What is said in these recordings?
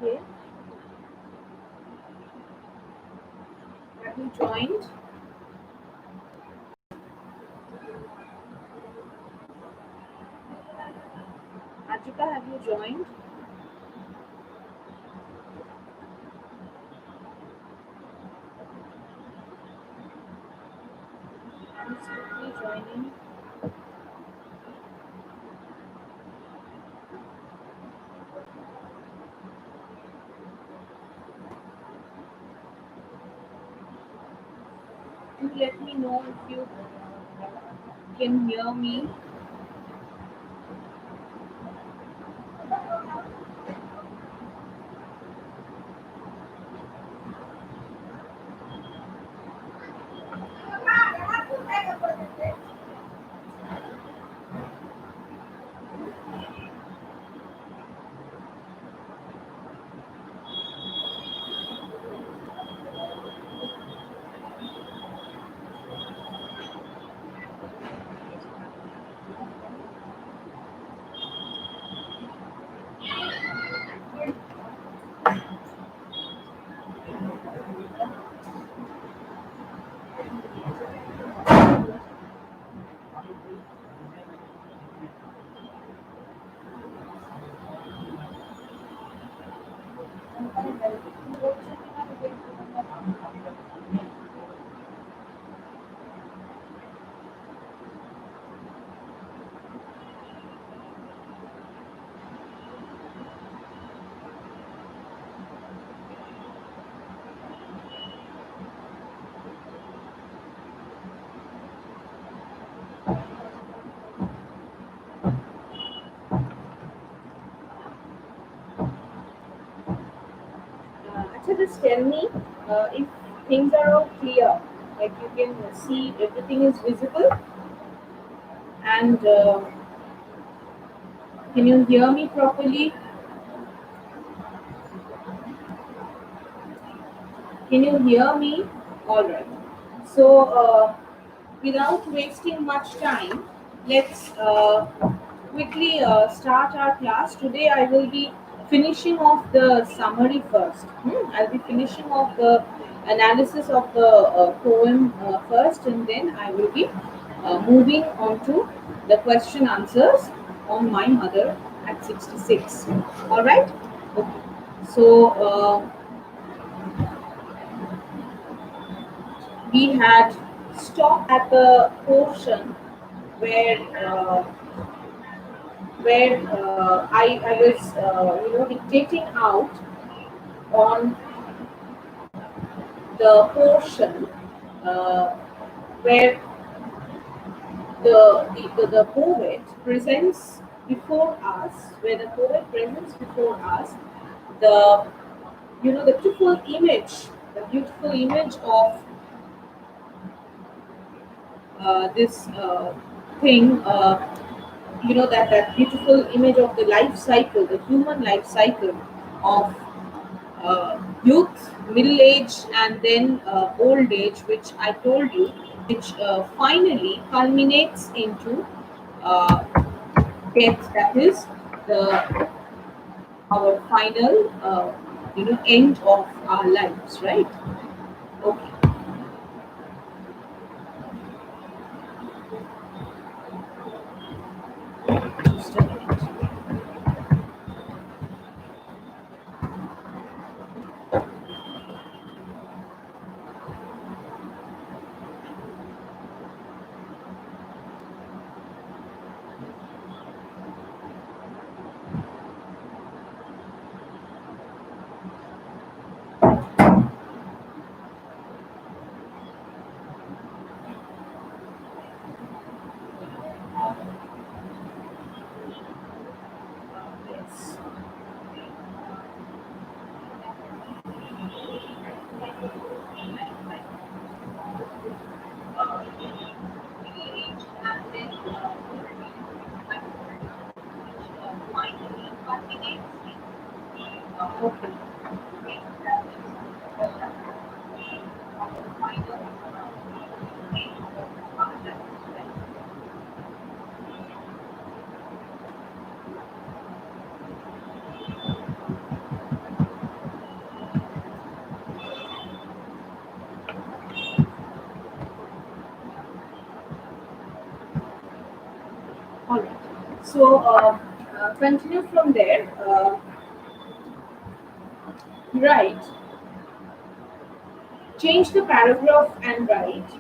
Okay. Have you joined? Ajika, have you joined? I'm simply joining. Do let me know if you can hear me. Actually, just tell me if things are all clear. Like you can see everything is visible, and can you hear me properly? Can you hear me? All right. So, without wasting much time, let's quickly start our class. Today, I will be finishing off the summary first. I'll be finishing off the analysis of the poem first, and then I will be moving on to the question answers on my mother at 66. All right? Okay. So, we had stopped at the portion where I was dictating out on the portion uh, where the poet presents before us, where the poet presents before us the the beautiful image of this thing, that beautiful image of the life cycle, the human life cycle of youth, middle age, and then old age, which I told you, which finally culminates into uh, death. That is the our final, end of our lives, right? Okay, just a minute. Yes. Okay. All right. So continue from there. Write. Change the paragraph and write.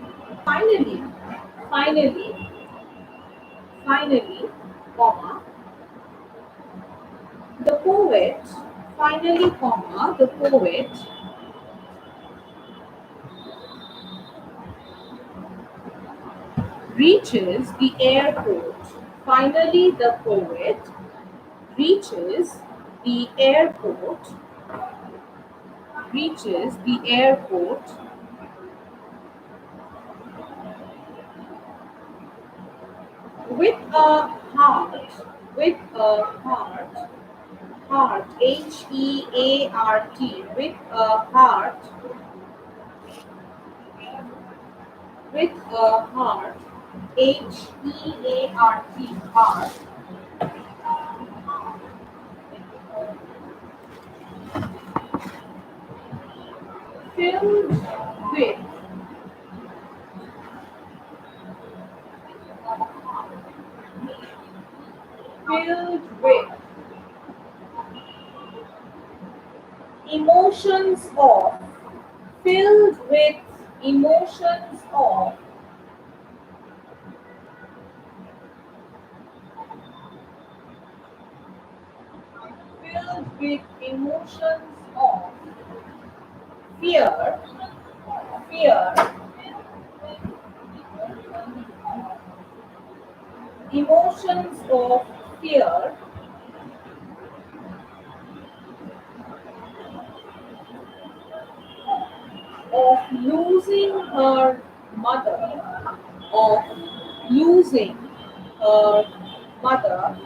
Finally, finally, finally, comma, the poet, finally, comma, the poet reaches the airport. Finally, the poet reaches the airport, reaches the airport with a heart, with a heart, Heart, with a heart, with a heart, heart, filled with, filled with emotions of, filled with emotions of, filled with emotions of fear, fear, emotions of fear of losing her mother, of losing her mother,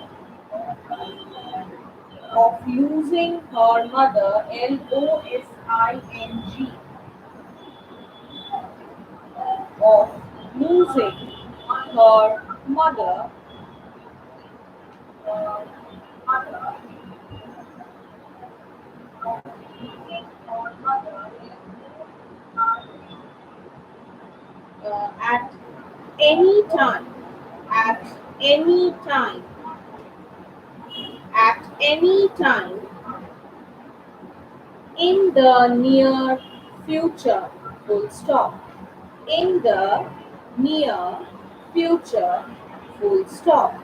of losing her mother, Losing, of losing her mother, at any time, at any time, at any time in the near future, full stop, in the near future, full stop.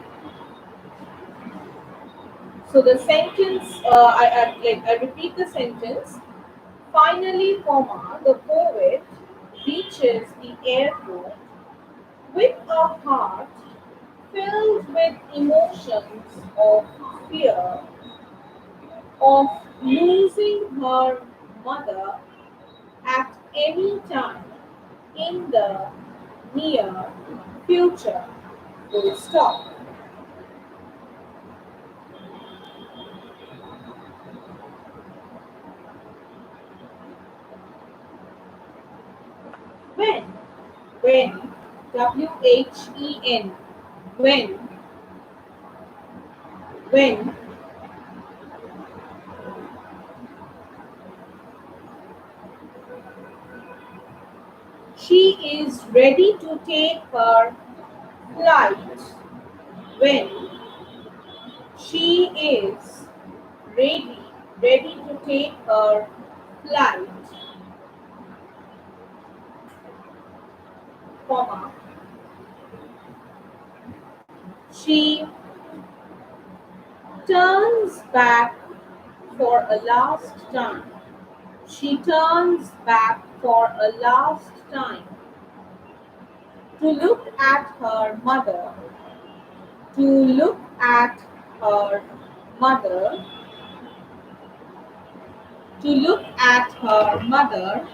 So the sentence, I repeat the sentence. Finally, comma, the poet reaches the airport with a heart filled with emotions of fear of losing her mother at any time in the near future. Full stop. When, when, When, when, when she is ready to take her flight, when she is ready, ready to take her flight, comma, she turns back for a last time. She turns back for a last time to look at her mother, to look at her mother, to look at her mother,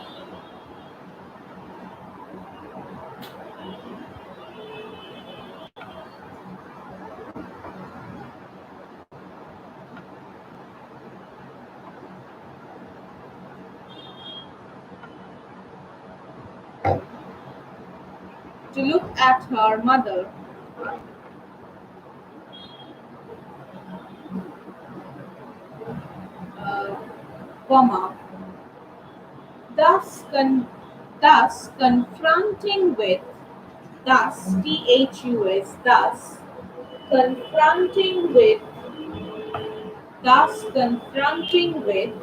to look at her mother, uh, comma, thus, thus confronting with, thus, thus, confronting with, thus confronting with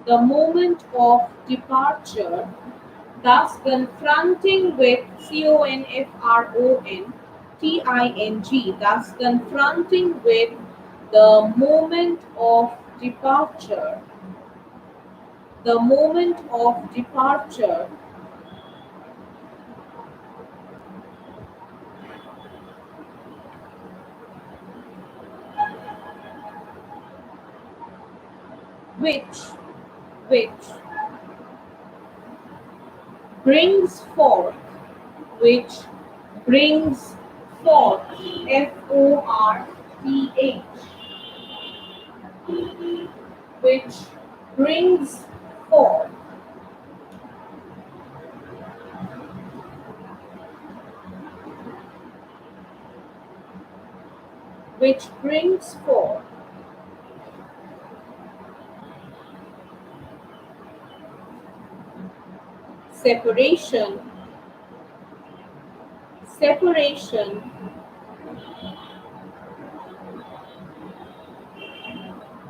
the moment of departure, thus confronting with CONFRONTING, thus confronting with the moment of departure, the moment of departure, which which brings forth, which brings forth, FORTH, which brings forth, which brings forth separation, separation,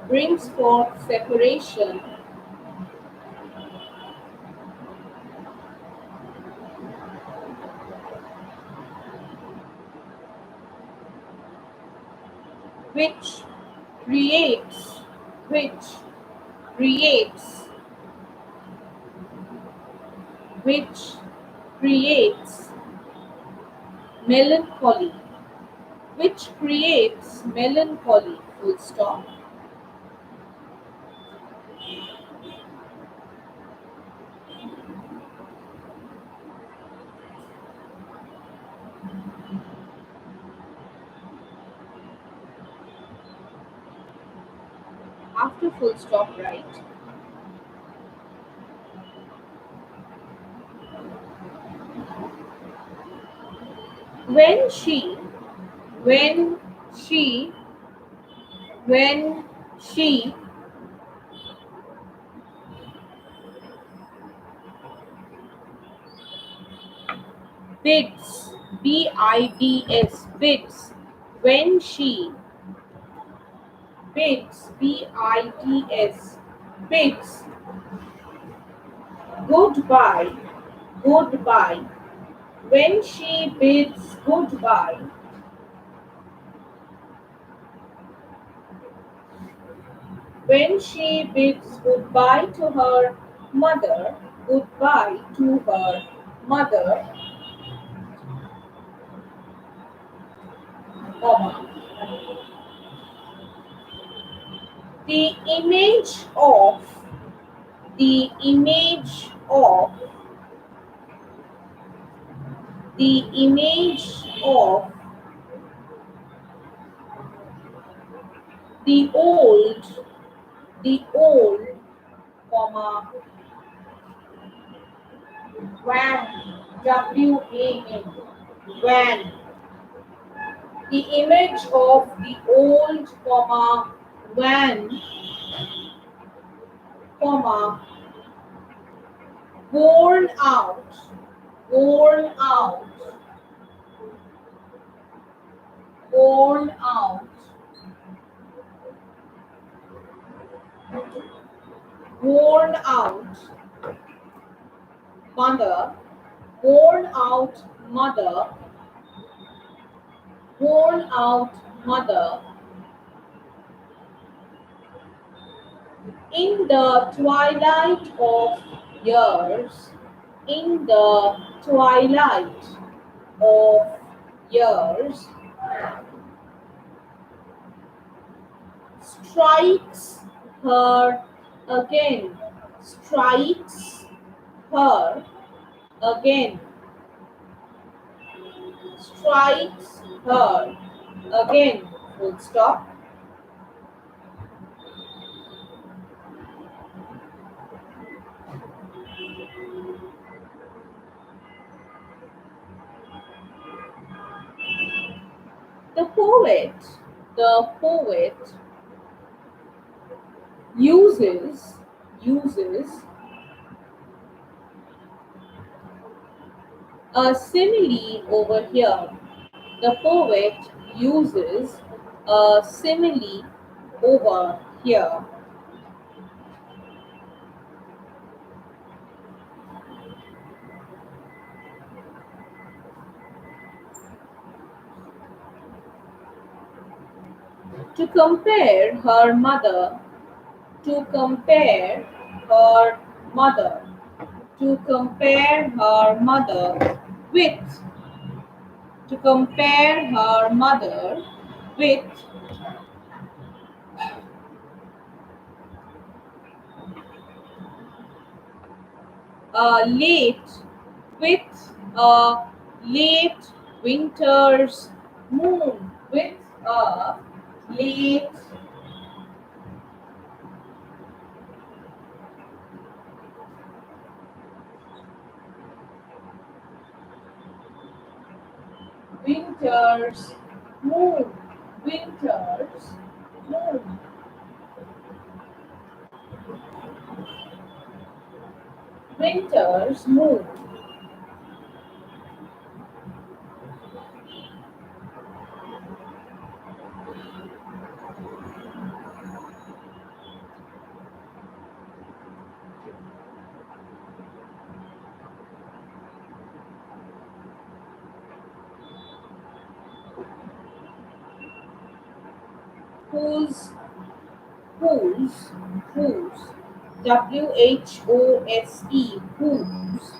brings forth separation, which creates, which creates, which creates melancholy, which creates melancholy, full stop. After full stop, right? When she, when she, when she bids, BIDS, bids, when she bids, BIDS, bids, goodbye, goodbye, when she bids goodbye, when she bids goodbye to her mother, goodbye to her mother, comma, the image of, the image of, the image of the old, comma, van, WAN, van, the image of the old, comma, van, comma, worn out, worn out, worn out, worn out, mother, worn out mother, worn out mother, in the twilight of years, in the twilight of years, strikes her again, strikes her again, strikes her again, full stop. The poet, the poet uses, uses A simile over here. The poet uses a simile over here. To compare her mother, to compare her mother, to compare her mother with, to compare her mother with a late, with a late winter's moon, with a late winter's moon, winter's moon, winter's moon. Whose, whose, whose, WHOSE,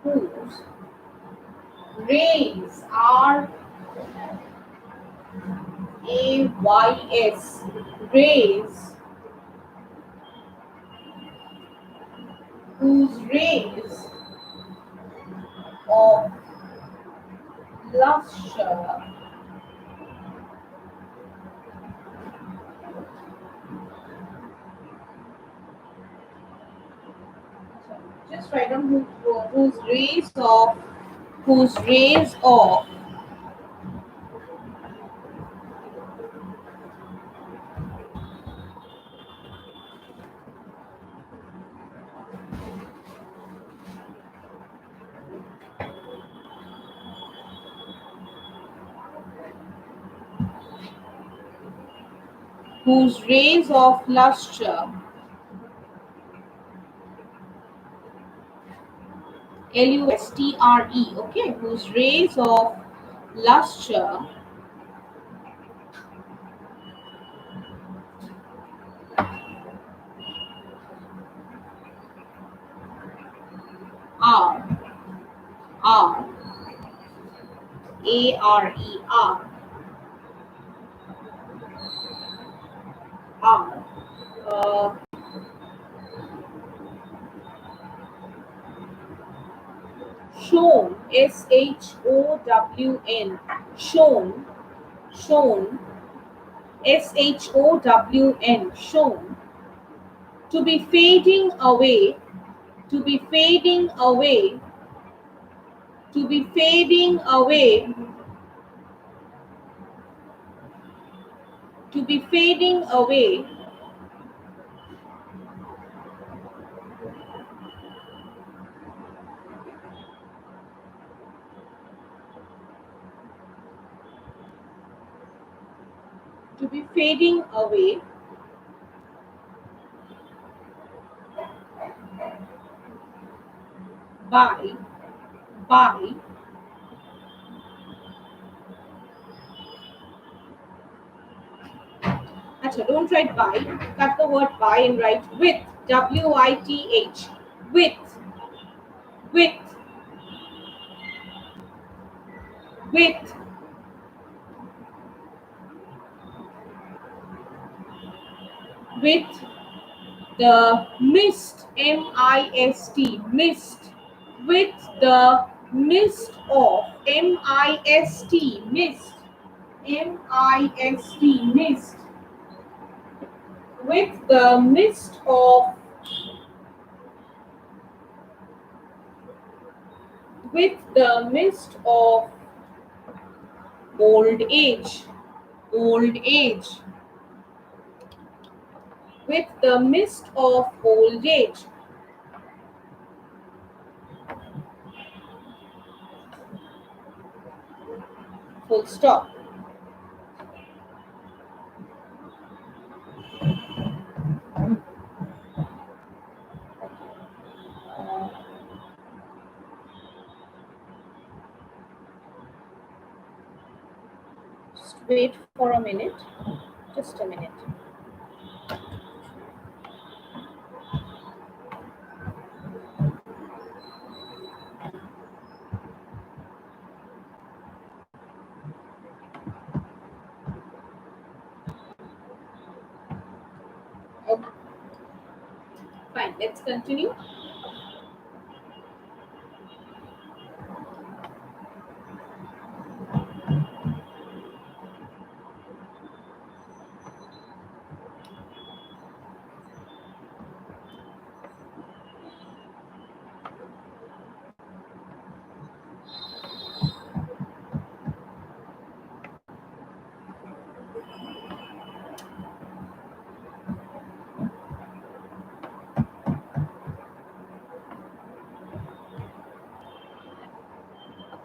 whose, rays, RAYS, rays, whose rays of lustre, just write down whose rays of, whose rays of whose rays of lustre, LUSTRE, okay, whose rays of lustre are, are, ARE, are, uh, shown, SHOWN, shown, shown, SHOWN, shown, to be fading away, to be fading away, to be fading away, to be fading away, to be fading away by, by, Acha, don't write by, cut the word by and write with, WITH, with, with, with, with the mist, MIST, mist, with the mist of, MIST, mist, MIST, mist, with the mist of, with the mist of old age, old age, with the mist of old age, Full stop. Uh, just wait for a minute. Just a minute. Okay, fine. Let's continue.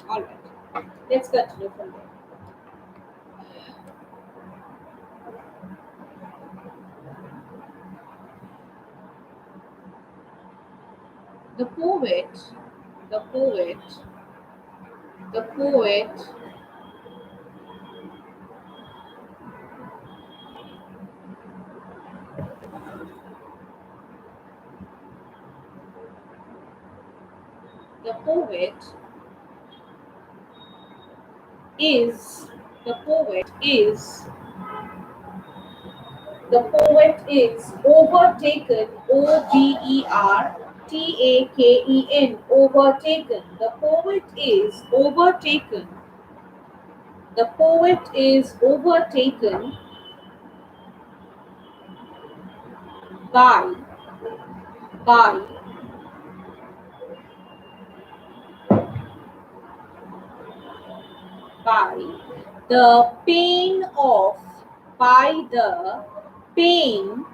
All right. Let's continue from there. The poet, the poet, the poet, the poet is, the poet is, the poet is overtaken, overtaken, overtaken. The poet is overtaken. The poet is overtaken by, by, by the pain of, by the pain,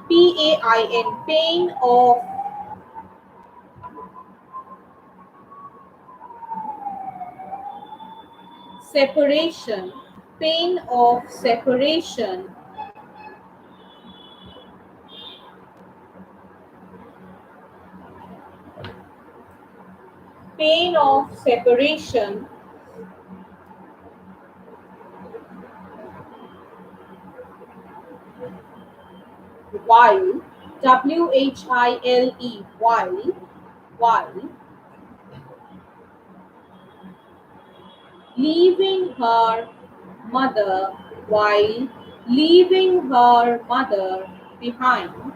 pain, pain of separation, pain of separation, pain of separation, while, while leaving her mother, while leaving her mother behind,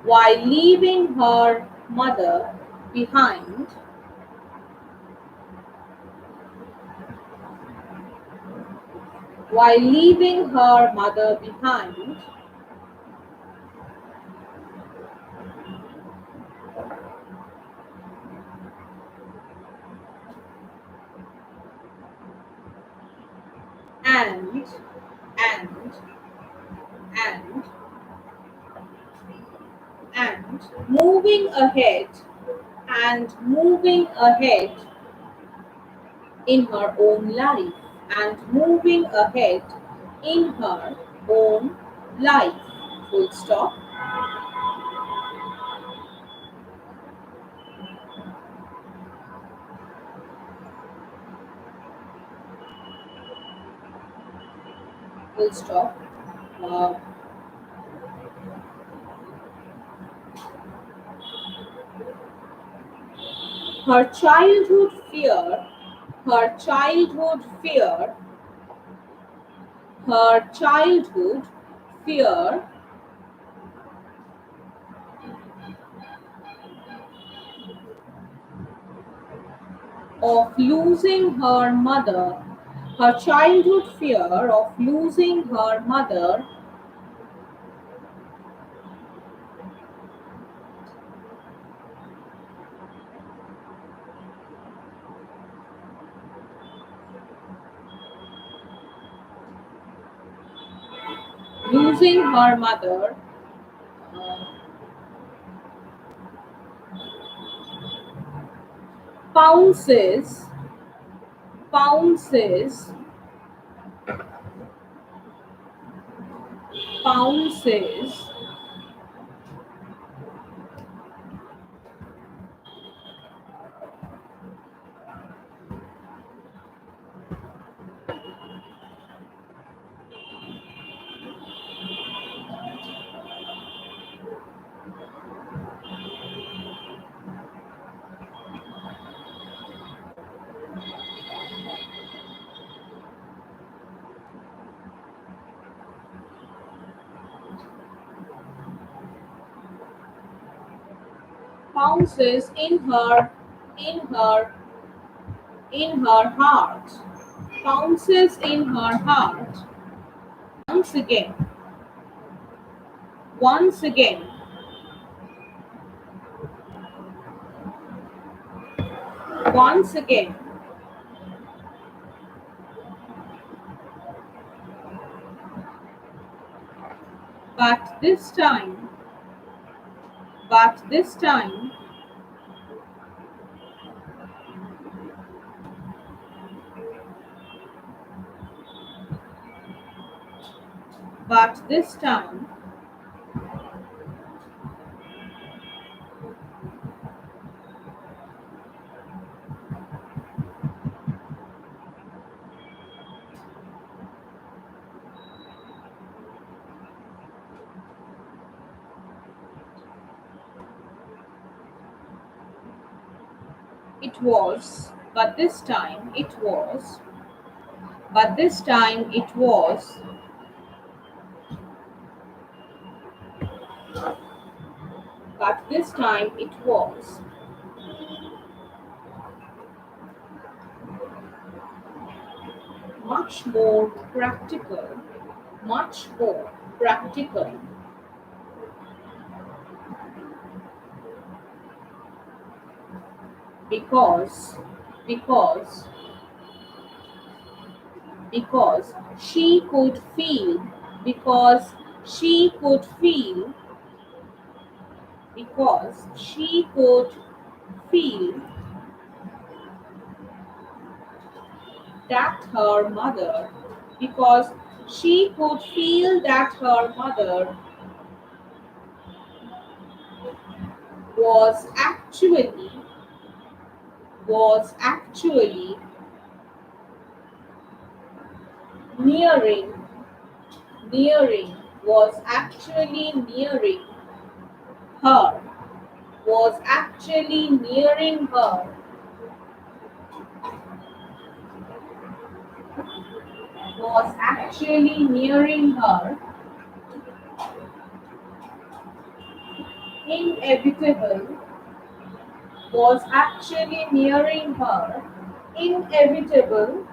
while leaving her mother behind, while leaving her mother behind, and, and, and, and moving ahead, and moving ahead in her own life, and moving ahead in her own life. Full stop. Full stop. Uh, her childhood fear, her childhood fear, her childhood fear of losing her mother, her childhood fear of losing her mother, losing her mother, uh, pounces, pounces, pounces, pounces in her, in her heart, pounces in her heart, once again, once again, once again, but this time, but this time, but this time, it was, but this time it was, but this time it was, but this time it was much more practical, much more practical, because, because, because she could feel, because she could feel, because she could feel that her mother, because she could feel that her mother was actually, was actually nearing, nearing, was actually nearing her, was actually nearing her, was actually nearing her, inevitable, was actually nearing her, inevitable,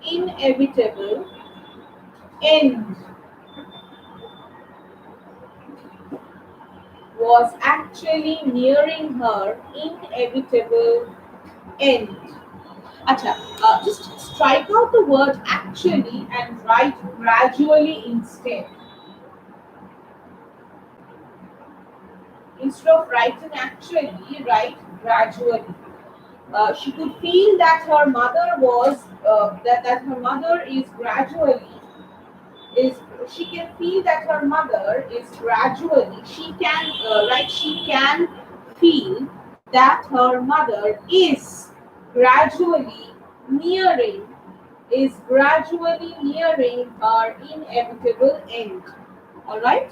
inevitable, end, was actually nearing her, inevitable end. Acha, just strike out the word actually and write gradually instead. Instead of writing actually, write gradually. She could feel that her mother was that her mother is gradually is she can feel that her mother is gradually she can right she can feel that her mother is gradually nearing is gradually nearing her inevitable end. All right,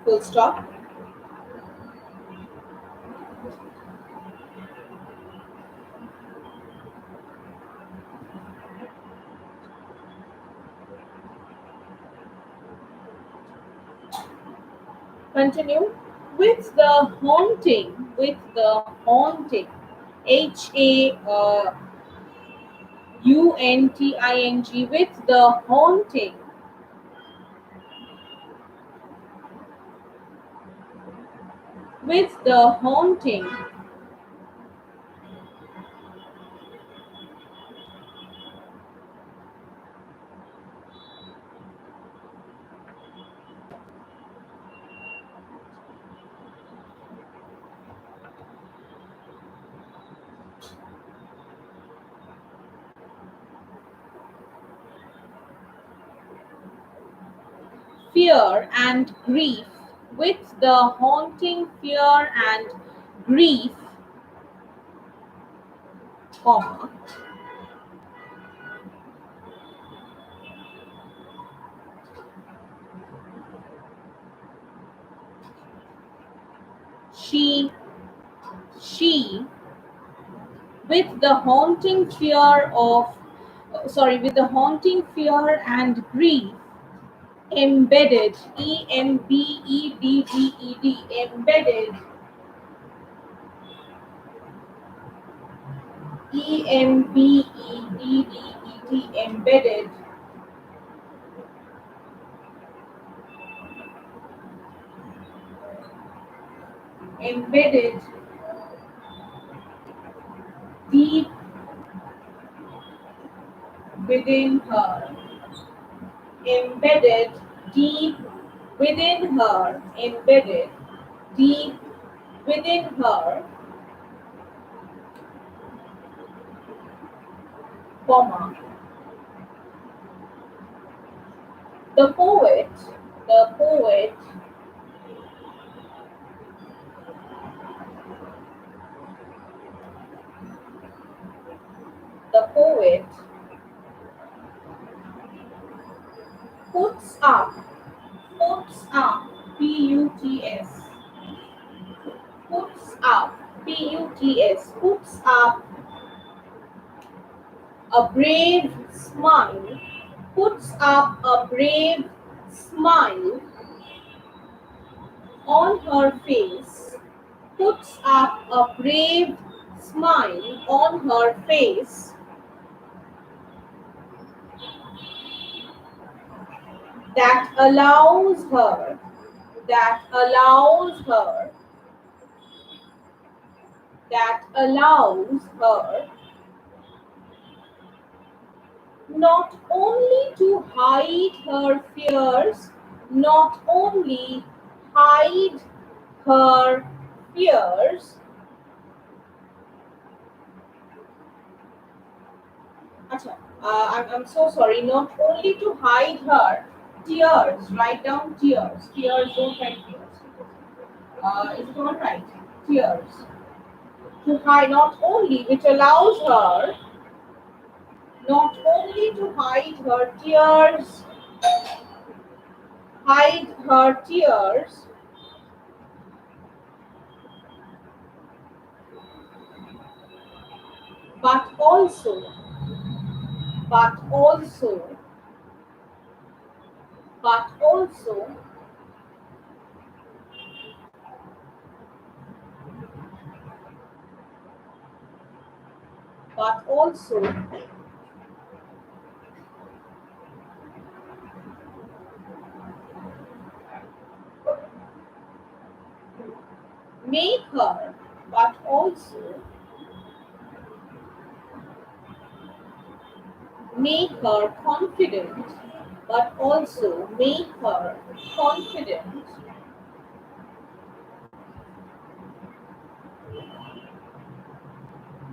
full stop. Continue. With the haunting, with the haunting, HAUNTING, with the haunting, with the haunting, fear and grief, with the haunting fear and grief, comma, she, she, with the haunting fear of, with the haunting fear and grief, embedded, embedded, embedded, embedded, embedded, embedded deep within her, embedded deep within her, embedded deep within her, comma, the poet, the poet, the poet puts up, puts up, P-U-T-S, puts up, P-U-T-S, puts up a brave smile, puts up a brave smile on her face, puts up a brave smile on her face that allows her, that allows her, that allows her not only to hide her fears, not only hide her fears. Acha, I'm so sorry. Not only to hide her tears. Write down tears. Tears, don't write tears. Is it all right? Tears. To hide, not only, which allows her not only to hide her tears, hide her tears, but also, but also, but also, but also make her, but also make her confident, but also make her confident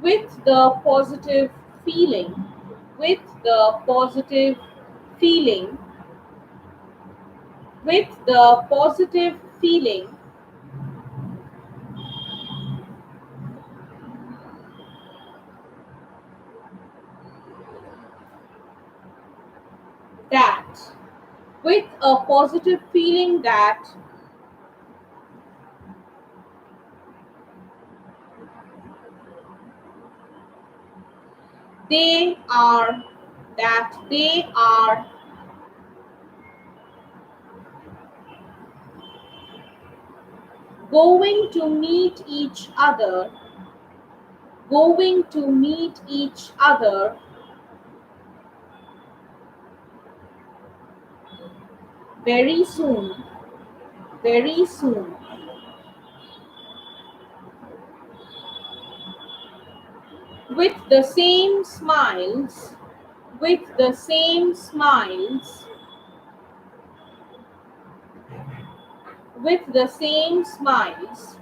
with the positive feeling, with the positive feeling, with the positive feeling that, with a positive feeling that they are, that they are going to meet each other, going to meet each other very soon, very soon, with the same smiles, with the same smiles, with the same smiles,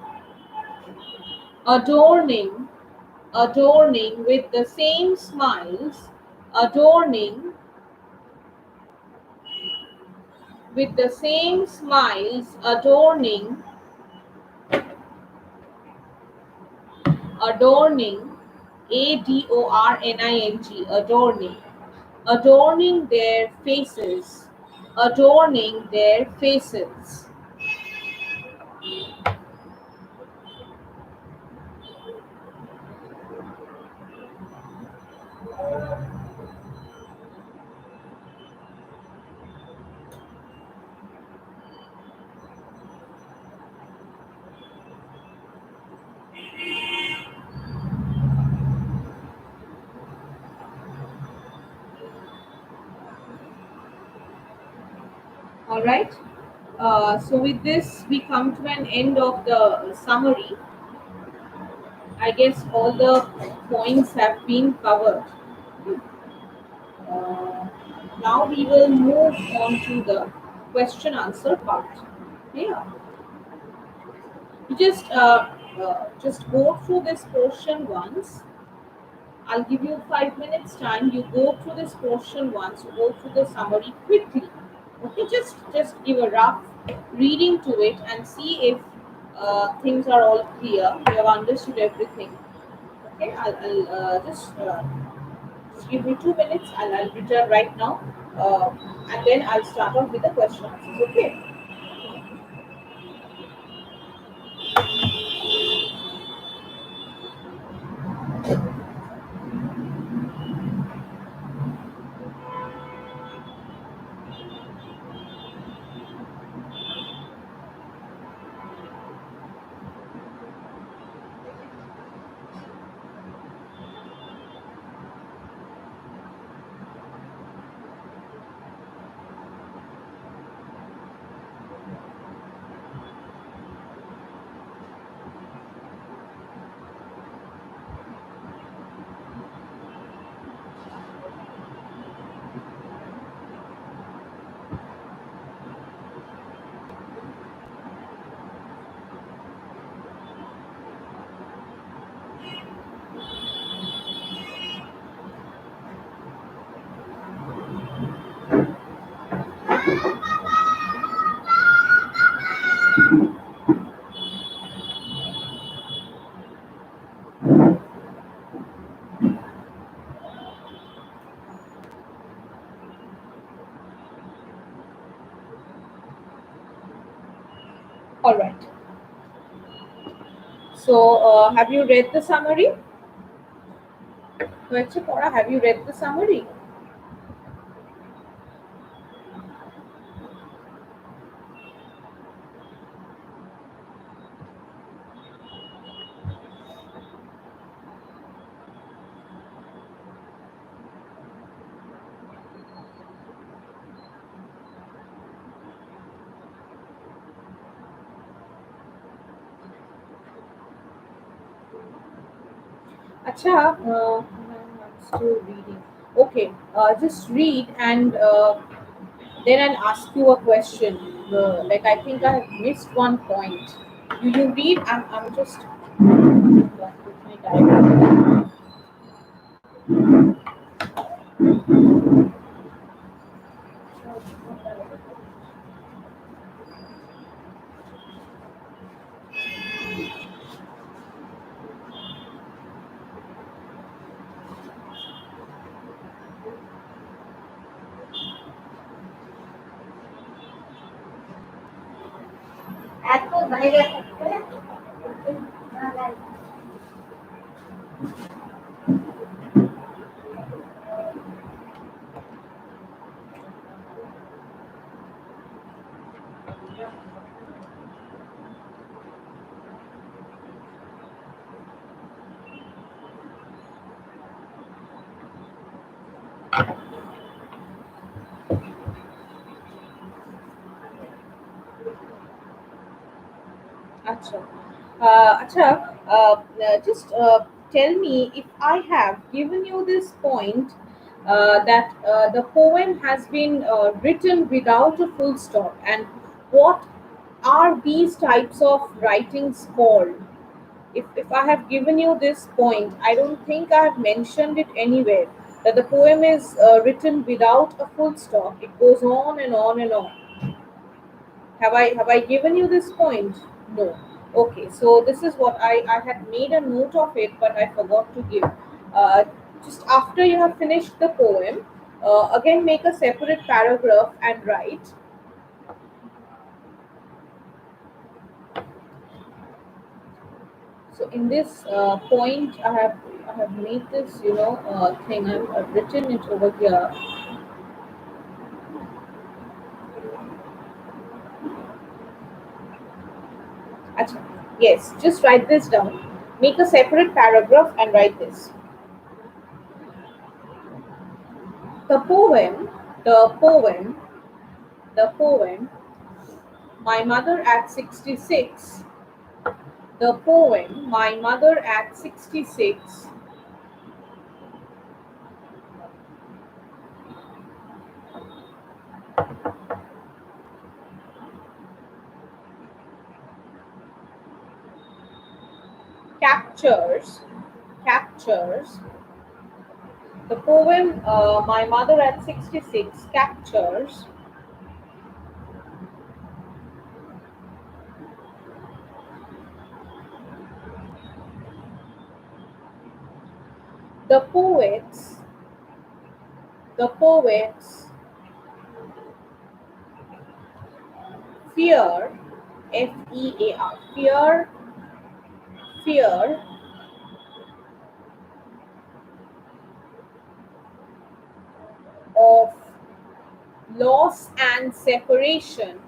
adorning, adorning, with the same smiles, adorning with the same smiles adorning, adorning, adorning their faces, adorning their faces. All right. So with this, we come to an end of the summary. I guess all the points have been covered. Uh, Now we will move on to the question answer part. Yeah, you just go through this portion once. I'll give you 5 minutes time. You go through this portion once. You go through the summary quickly. Okay, just give a rough reading to it and see if things are all clear. You have understood everything. Okay, just give me 2 minutes and I'll return right now. And then I'll start off with the question answers. Okay. All right. So, have you read the summary? Chipora, have you read the summary? Acha, I'm still reading. Okay, just read and then I'll ask you a question. Like I think I have missed one point. You read. I'm just with my diary. Acha. Just tell me if I have given you this point that the poem has been written without a full stop, and what are these types of writings called? If I have given you this point, I don't think I have mentioned it anywhere that the poem is written without a full stop. It goes on and on and on. Have I given you this point? No. Okay, so this is what I had made a note of it, but I forgot to give. Uh, just after you have finished the poem, again make a separate paragraph and write. So in this point, I have made this thing. I've written it over here. Achha, yes, just write this down. Make a separate paragraph and write this. The poem, the poem, the poem. My mother at 66. The poem. My mother at 66. Captures. Captures. The poem. My mother at 66 captures the poets. The poets fear. Fear. Fear. Fear of loss and separation.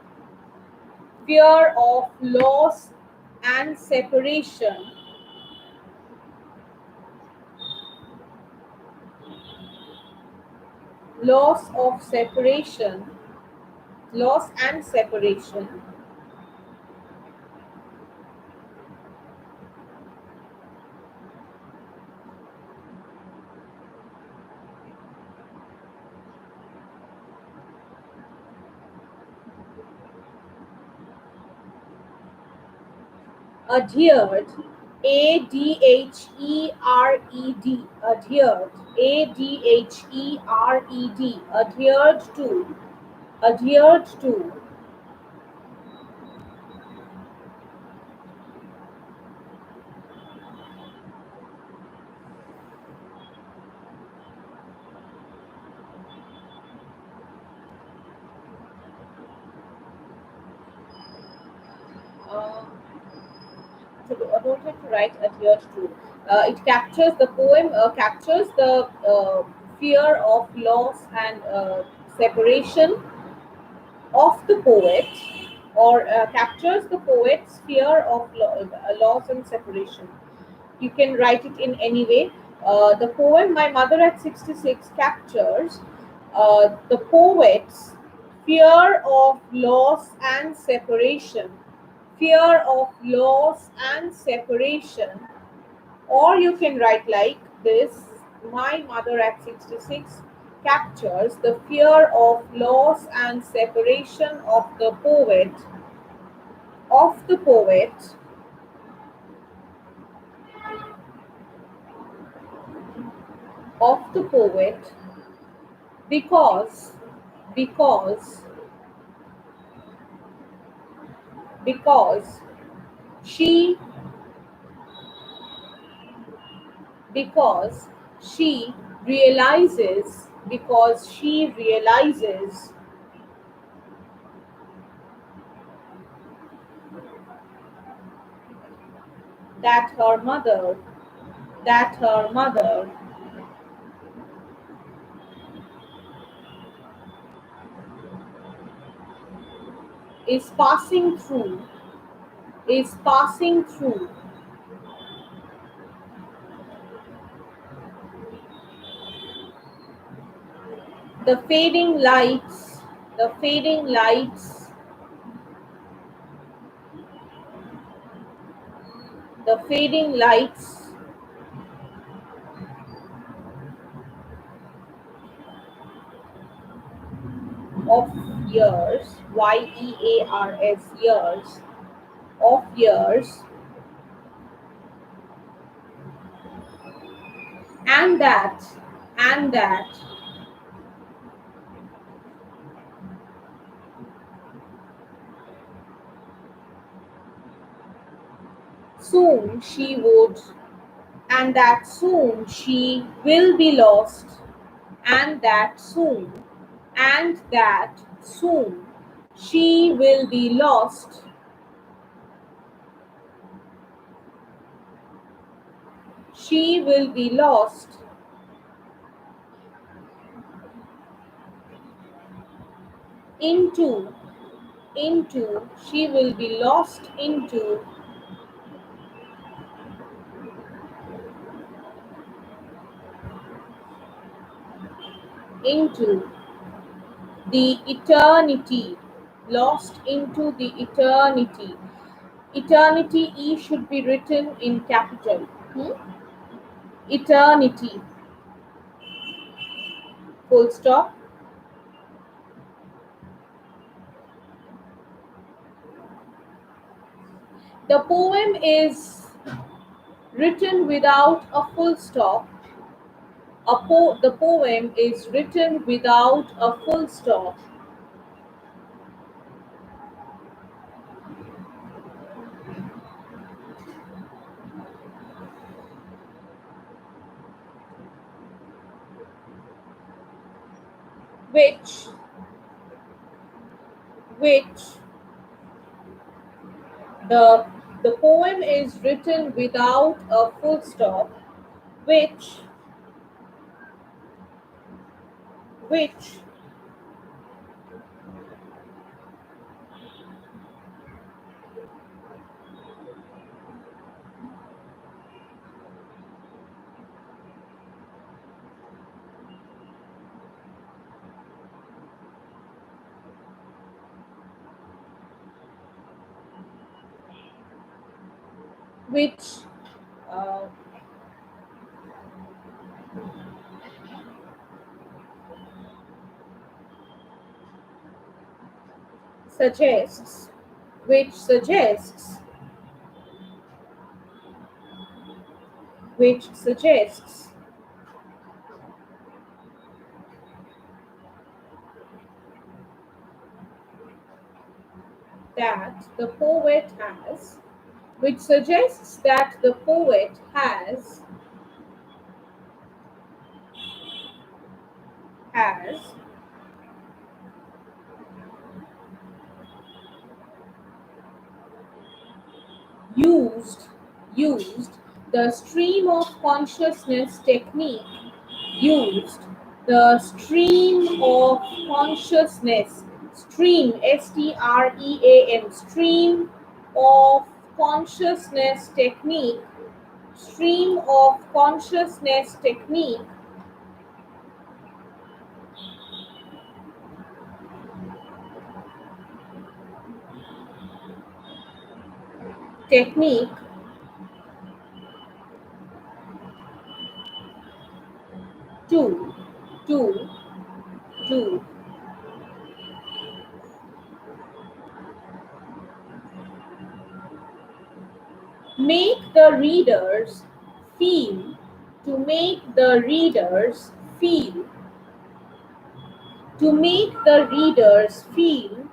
Fear of loss and separation. Loss of separation. Loss and separation. Adhered. Adhered. Adhered. Adhered. Adhered to. Adhered to. Uh, don't have to write adhered to. It captures the poem. Captures the fear of loss and separation of the poet, or captures the poet's fear of loss and separation. You can write it in any way. The poem My Mother at 66 captures the poet's fear of loss and separation. Fear of loss and separation. Or you can write like this. My mother at 66 captures the fear of loss and separation of the poet, of the poet, because, because, because she, because she because she realizes that her mother, that her mother is passing through, is passing through the fading lights, the fading lights, the fading lights of years, years, years, of years, and that, and that soon she would, and that soon she will be lost, and that soon, and that soon she will be lost, she will be lost into, she will be lost into the eternity, lost into the eternity. Eternity, E should be written in capital. Eternity, full stop. The poem is written without a full stop. The poem is written without a full stop, which, which, the, the poem is written without a full stop, which, which, which uh, suggests, which suggests, which suggests that the poet has, which suggests that the poet has used, used the stream of consciousness technique, used the stream of consciousness, stream, STREAM, stream of consciousness technique, stream of consciousness technique, technique to, to, to make the readers feel, to make the readers feel, to make the readers feel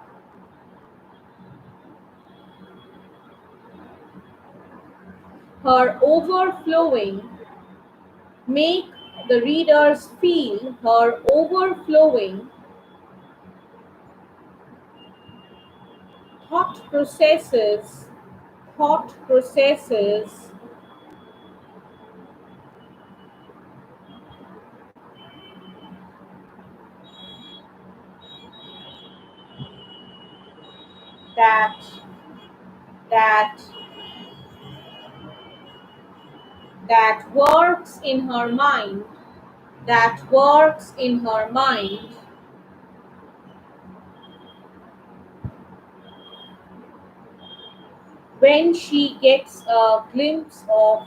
her overflowing, make the readers feel her overflowing thought processes, thought processes that, that, that works in her mind, that works in her mind, when she gets a glimpse of,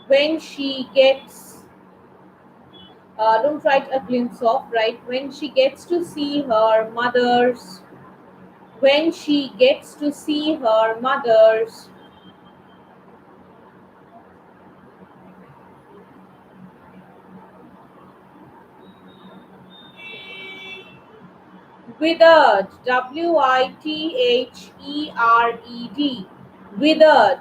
when she gets, don't write a glimpse of, right? When she gets to see her mother's, when she gets to see her mother's withered, WITHERED, Withered,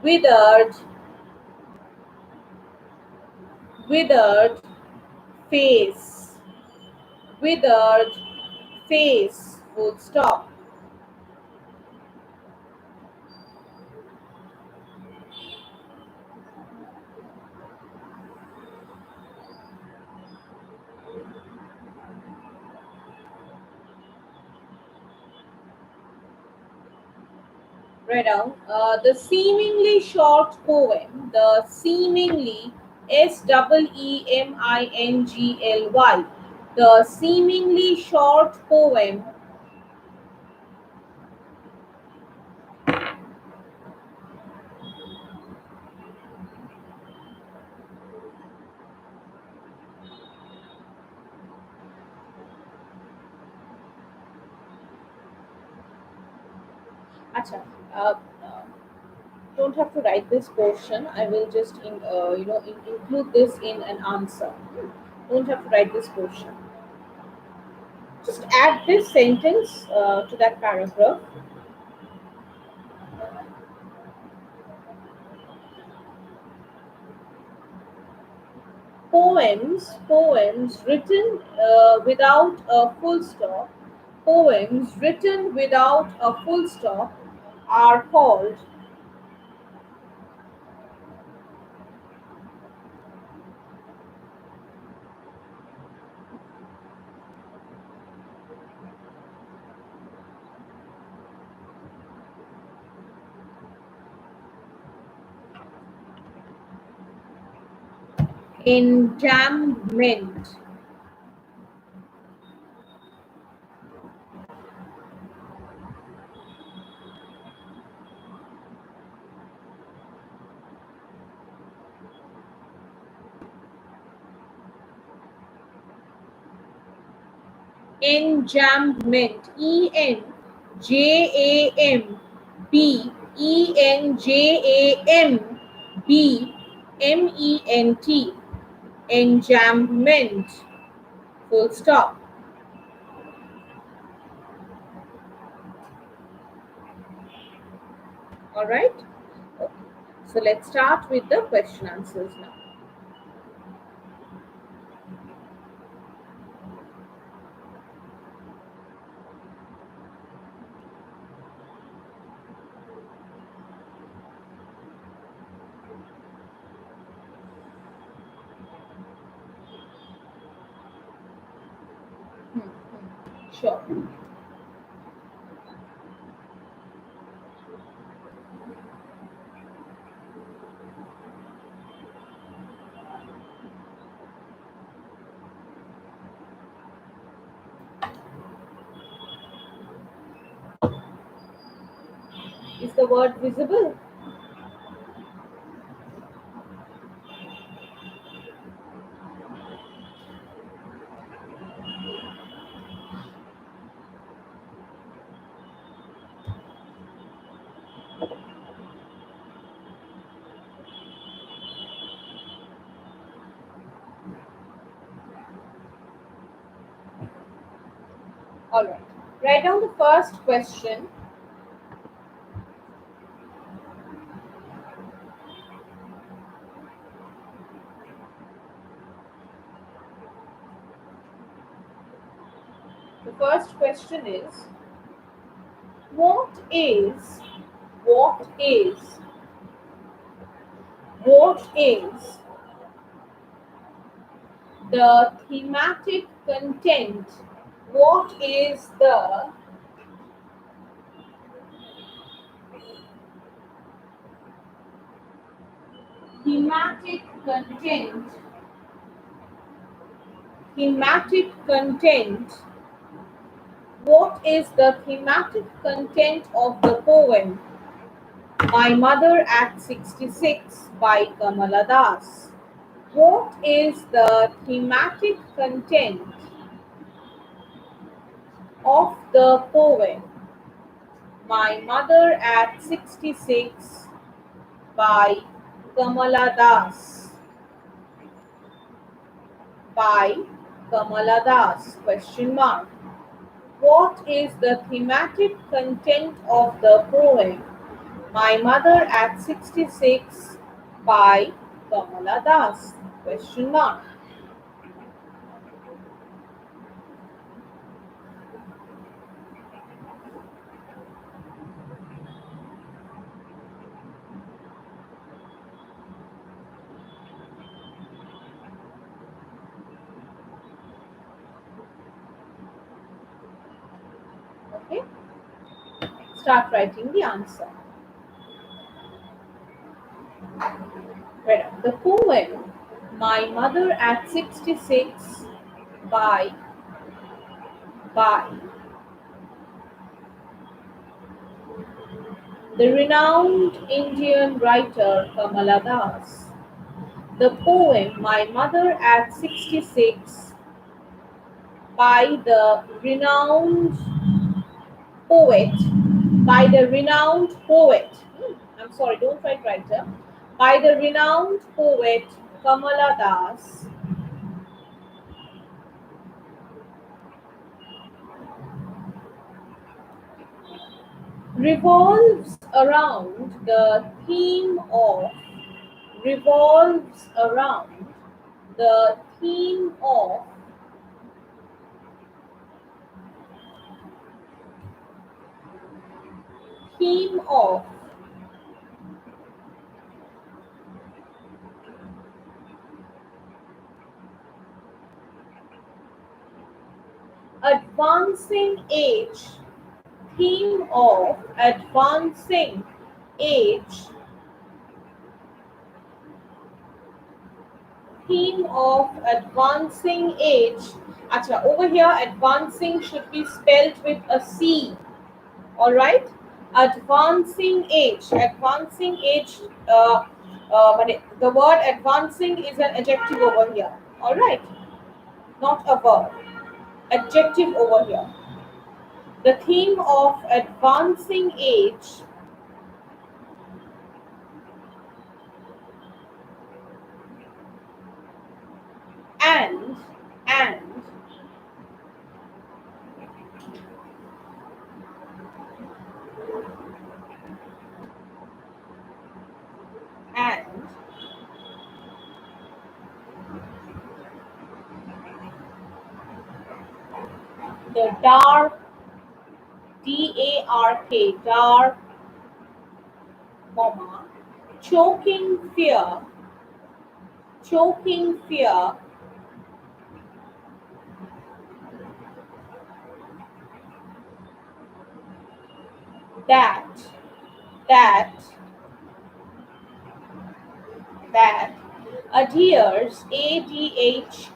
Withered, withered, withered face, withered face, full stop. Right down. The seemingly short poem, the seemingly Seemingly, the seemingly short poem. Acha, don't have to write this portion. I will just include this in an answer. Don't have to write this portion. Just add this sentence to that paragraph. Poems written without a full stop, poems written without a full stop are called. Enjambment. Enjambment. Enjambment. Enjambment. Full stop. All right. Okay. So let's start with the question answers now. Sure. Is the word visible? All right. Write down the first question. The first question is what is what is what is the thematic content? What is the thematic content? Thematic content. What is the thematic content of the poem My Mother at 66 by Kamala Das? What is the thematic content of the poem My Mother at 66 by Kamala Das? By Kamala Das? Question mark. What is the thematic content of the poem My Mother at 66 by Kamala Das? Question mark. Okay, start writing the answer. Right. The poem My Mother at 66 by by the renowned Indian writer Kamala Das. The poem My Mother at 66 by the renowned poet I'm sorry, don't write writer. By the renowned poet Kamala Das revolves around the theme of revolves around the theme of theme of advancing age theme of advancing age theme of advancing age. Acha, over here advancing should be spelled with a C. All right, advancing age. The word advancing is an adjective over here. All right, not a verb. Adjective over here. The theme of advancing age and and and the dark dark dark comma choking fear choking fear that that that adheres adheres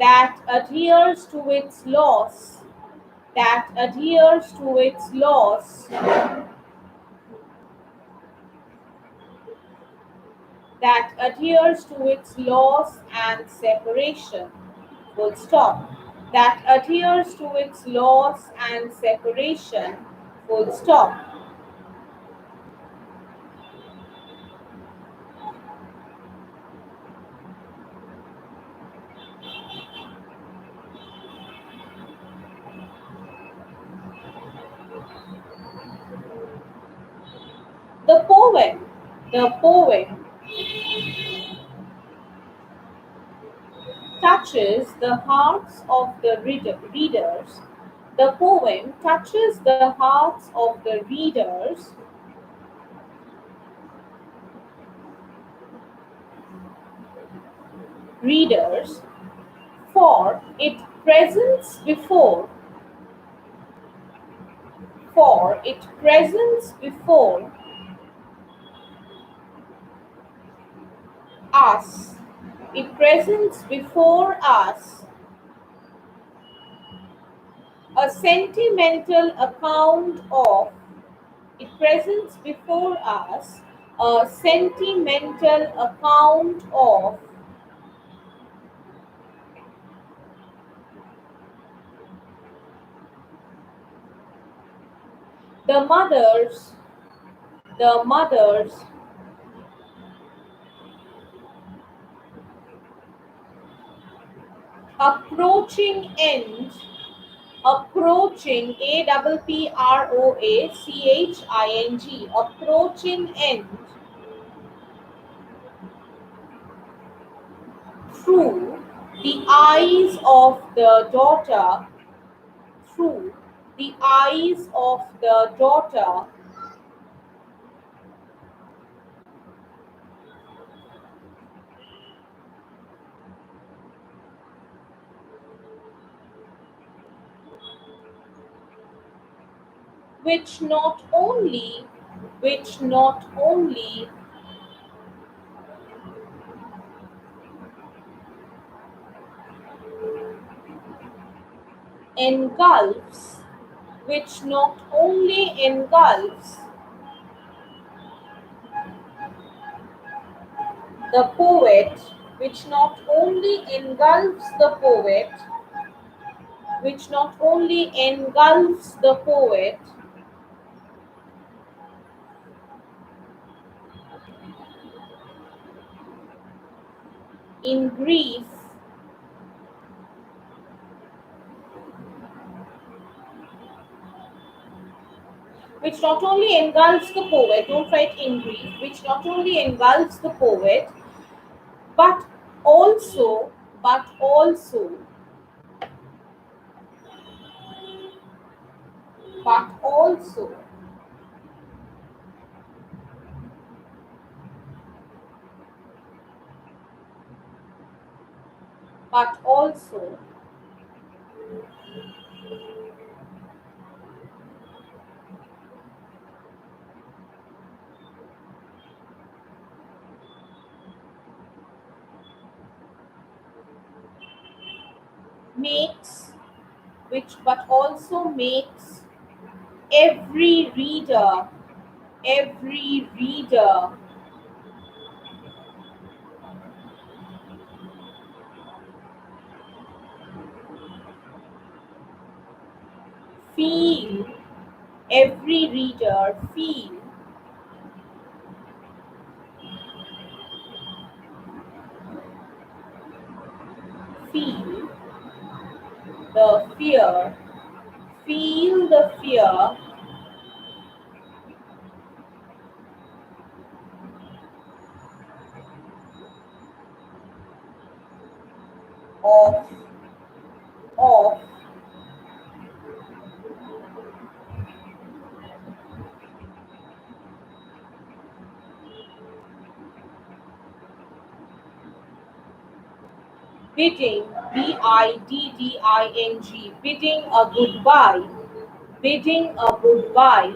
that adheres to its laws that adheres to its laws that adheres to its laws and separation full stop that adheres to its laws and separation full stop. The poem touches the hearts of the readers. The poem touches the hearts of the readers, for it presents before, for it presents before us, it presents before us a sentimental account of, it presents before us a sentimental account of the mother's approaching end Approaching, Approaching, approaching end through the eyes of the daughter, through the eyes of the daughter, which not only, which not only engulfs, which not only engulfs the poet, which not only engulfs the poet, which not only engulfs the poet in grief, which not only engulfs the poet, don't write in grief, which not only engulfs the poet, but also, but also, but also, but also makes, which but also makes every reader, every reader feel, every reader feel the fear, feel the fear of, of bidding, bidding, bidding a goodbye, bidding a goodbye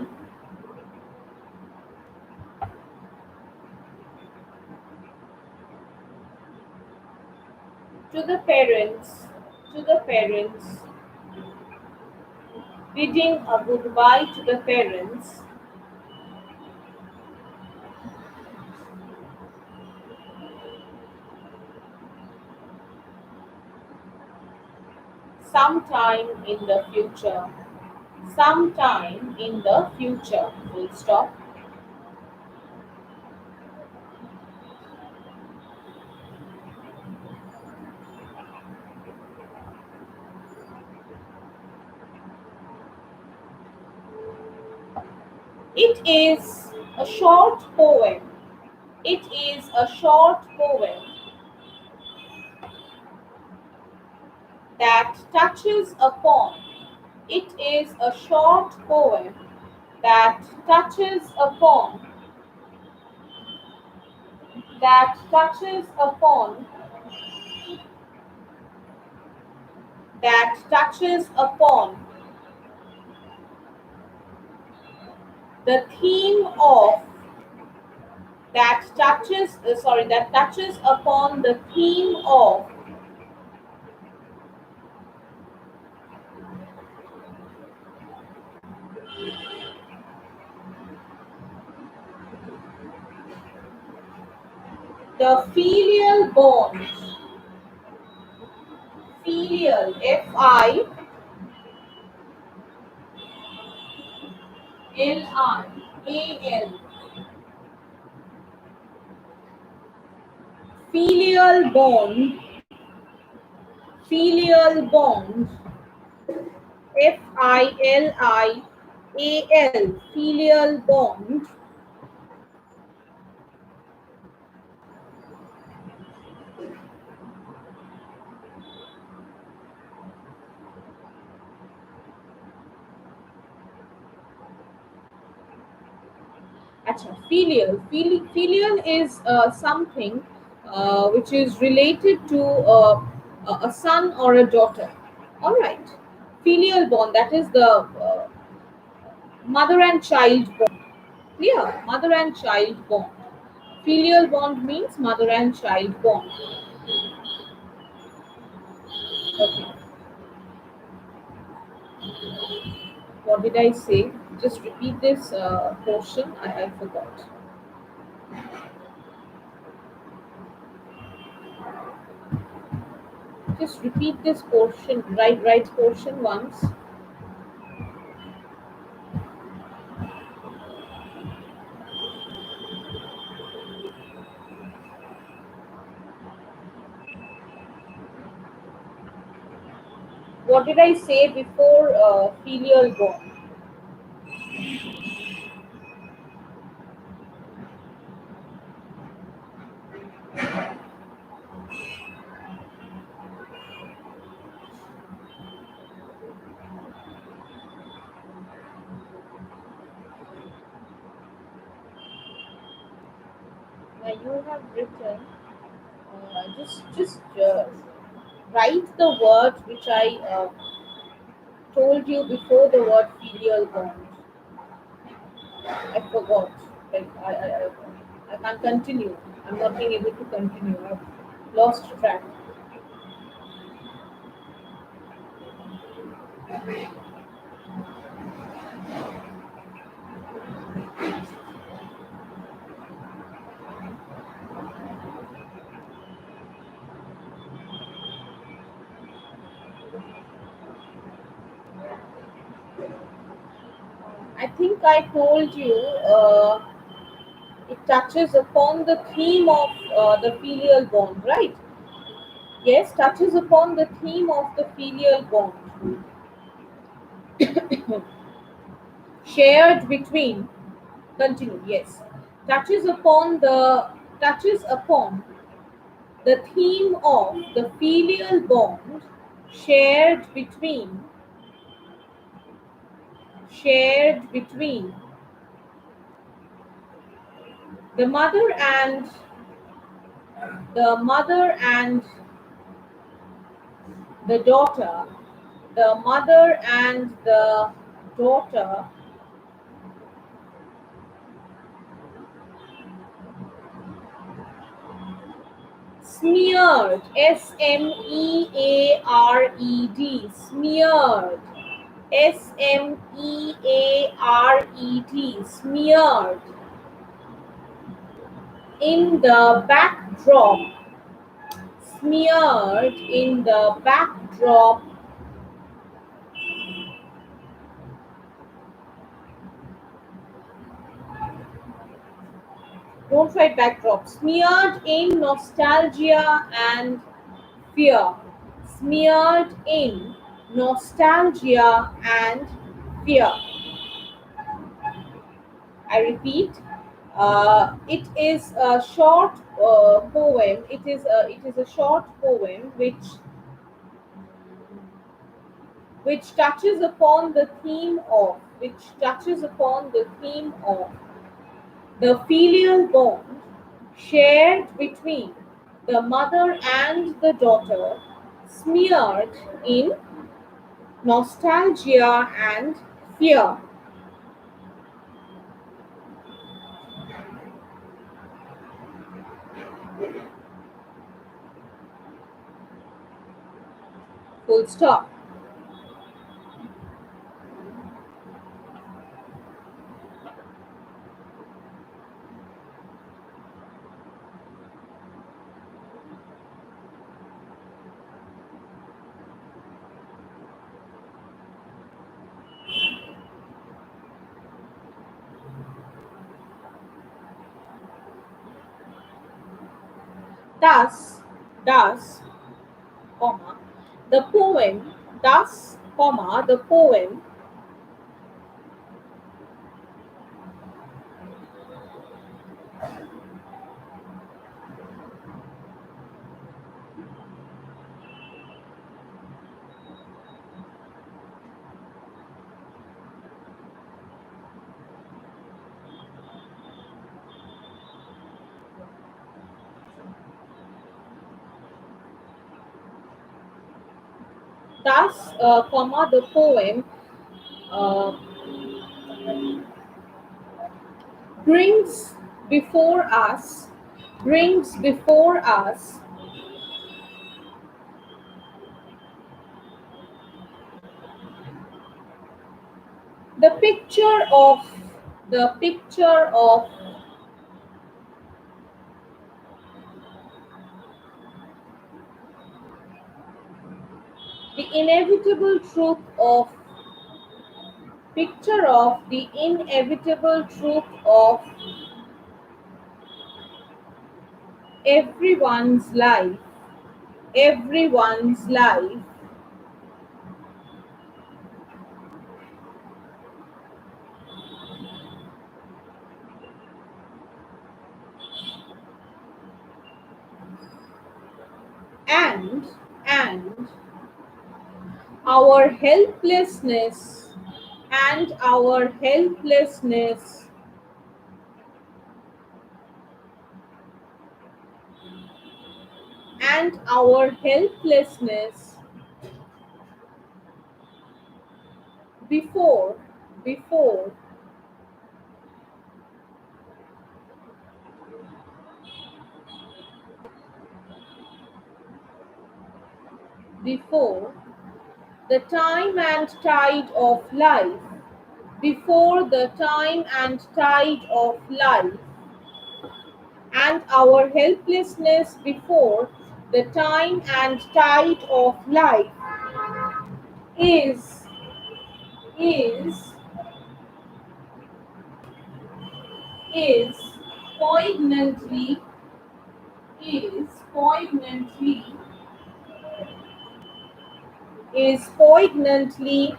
to the parents, to the parents, bidding a goodbye to the parents sometime in the future, sometime in the future, full stop. It is a short poem. It is a short poem that touches upon. It is a short poem that touches upon, that touches upon, that touches upon the theme of, that touches upon the theme of the filial bond, filial, Filial, filial bond, filial bond Filial, filial bond. Acha, filial is something which is related to a son or a daughter. All right. Filial bond, that is the mother and child bond. Clear? Mother and child bond. Filial bond means mother and child bond. Okay. What did I say? Just repeat this portion. I forgot. Just repeat this portion, right portion once. What did I say before filial bond? Now you have written. Just write the word which I told you before the word filial bond. I forgot. Like I can't continue. I'm not being able to continue. I've lost track. I think I told you it touches upon the theme of the filial bond, right? Yes, touches upon the theme of the filial bond shared between. Continue. Yes, touches upon the theme of the filial bond shared between shared between the mother and the mother and the daughter, the mother and the daughter, smeared, smeared, smeared, smeared, smeared in the backdrop, smeared in the backdrop. Don't write backdrop. Smeared in nostalgia and fear. Smeared in nostalgia and fear. I repeat, it is a short poem. It is a short poem which touches upon the theme of the filial bond shared between the mother and the daughter, smeared in nostalgia and fear. Full stop. Thus, comma, the poem thus comma, the poem. Thus, comma, the poem uh, brings before us, brings before us the picture of the inevitable truth of picture of the inevitable truth of everyone's life, everyone's life, and and our helplessness, and our helplessness, and our helplessness before before before the time and tide of life, before the time and tide of life, and our helplessness before the time and tide of life is is is poignantly is poignantly poignantly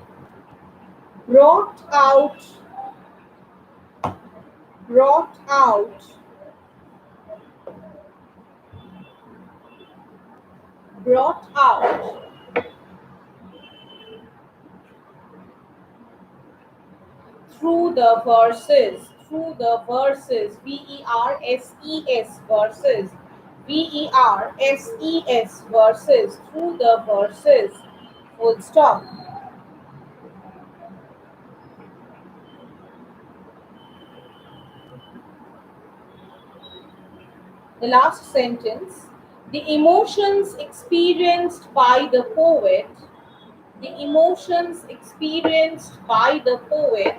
brought out brought out brought out through the verses, through the verses, verses, verses, through the verses, full stop. The last sentence, the emotions experienced by the poet, the emotions experienced by the poet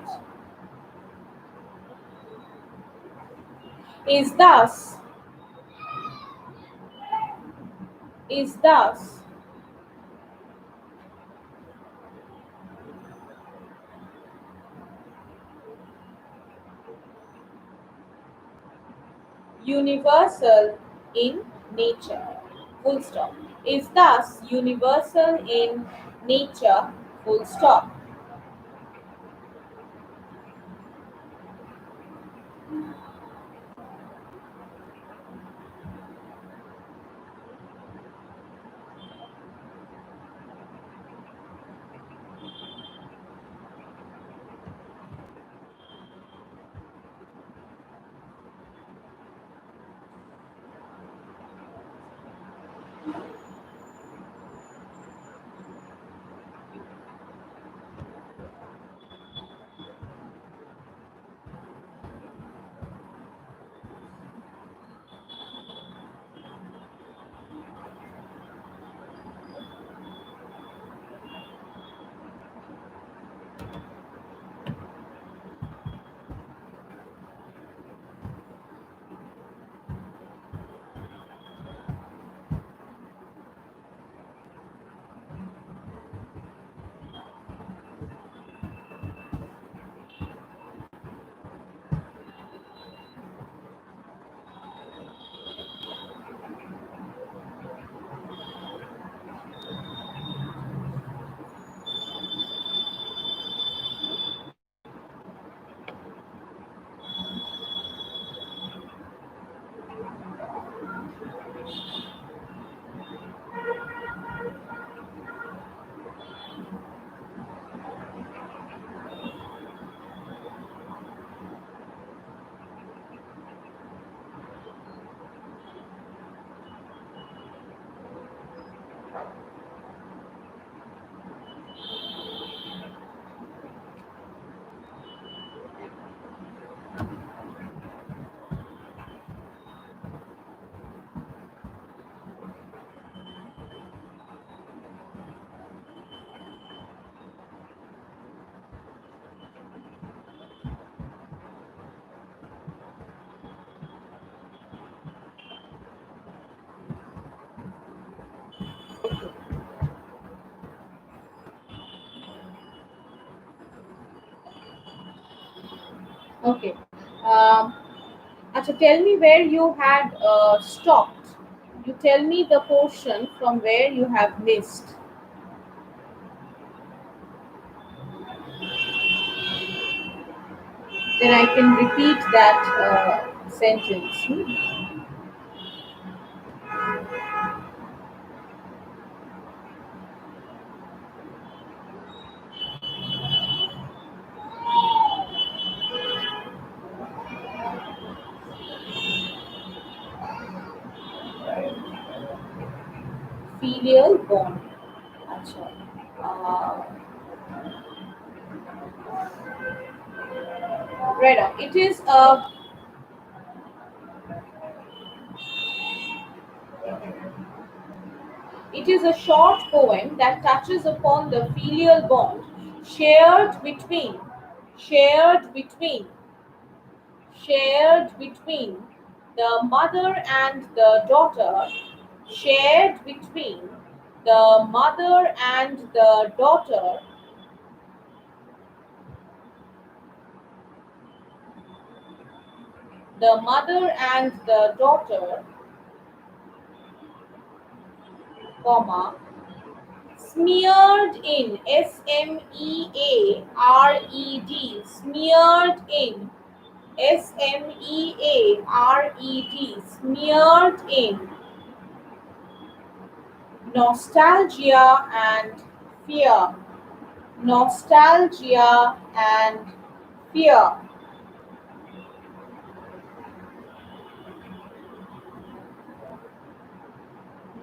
is thus, is thus universal in nature. Full stop. Is thus universal in nature. Full stop. Okay. Um, Acha, tell me where you had stopped. You tell me the portion from where you have missed. Then I can repeat that sentence. Filial bond. Acha. Uh, right on. It is a short poem that touches upon the filial bond shared between shared between shared between the mother and the daughter, shared between the mother and the daughter, the mother and the daughter, comma, smeared in, SMEARED, smeared in, SMEARED, smeared in nostalgia and fear, nostalgia and fear,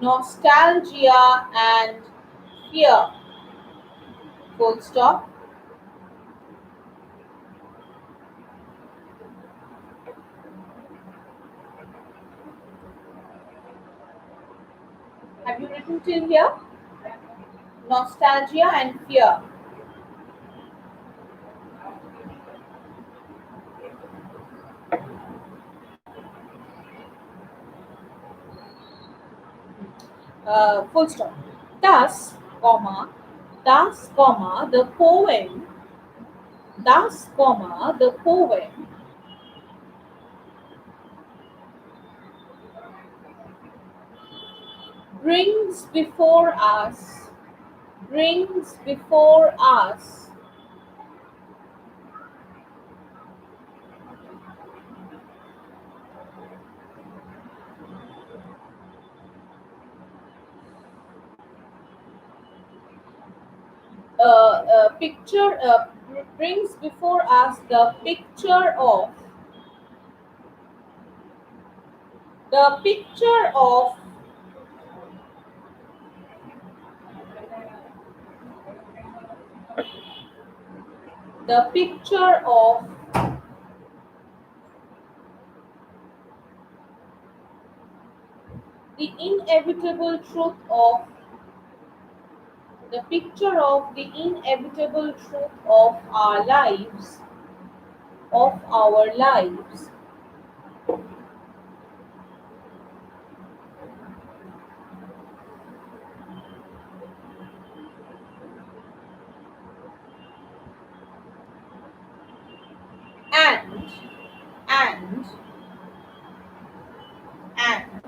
nostalgia and fear, full stop. Have you written till here? Nostalgia and fear. Full stop. Thus, comma, the poem, the poem brings before us, brings before us picture, brings before us the picture of the picture of the inevitable truth of the picture of the inevitable truth of our lives, and and and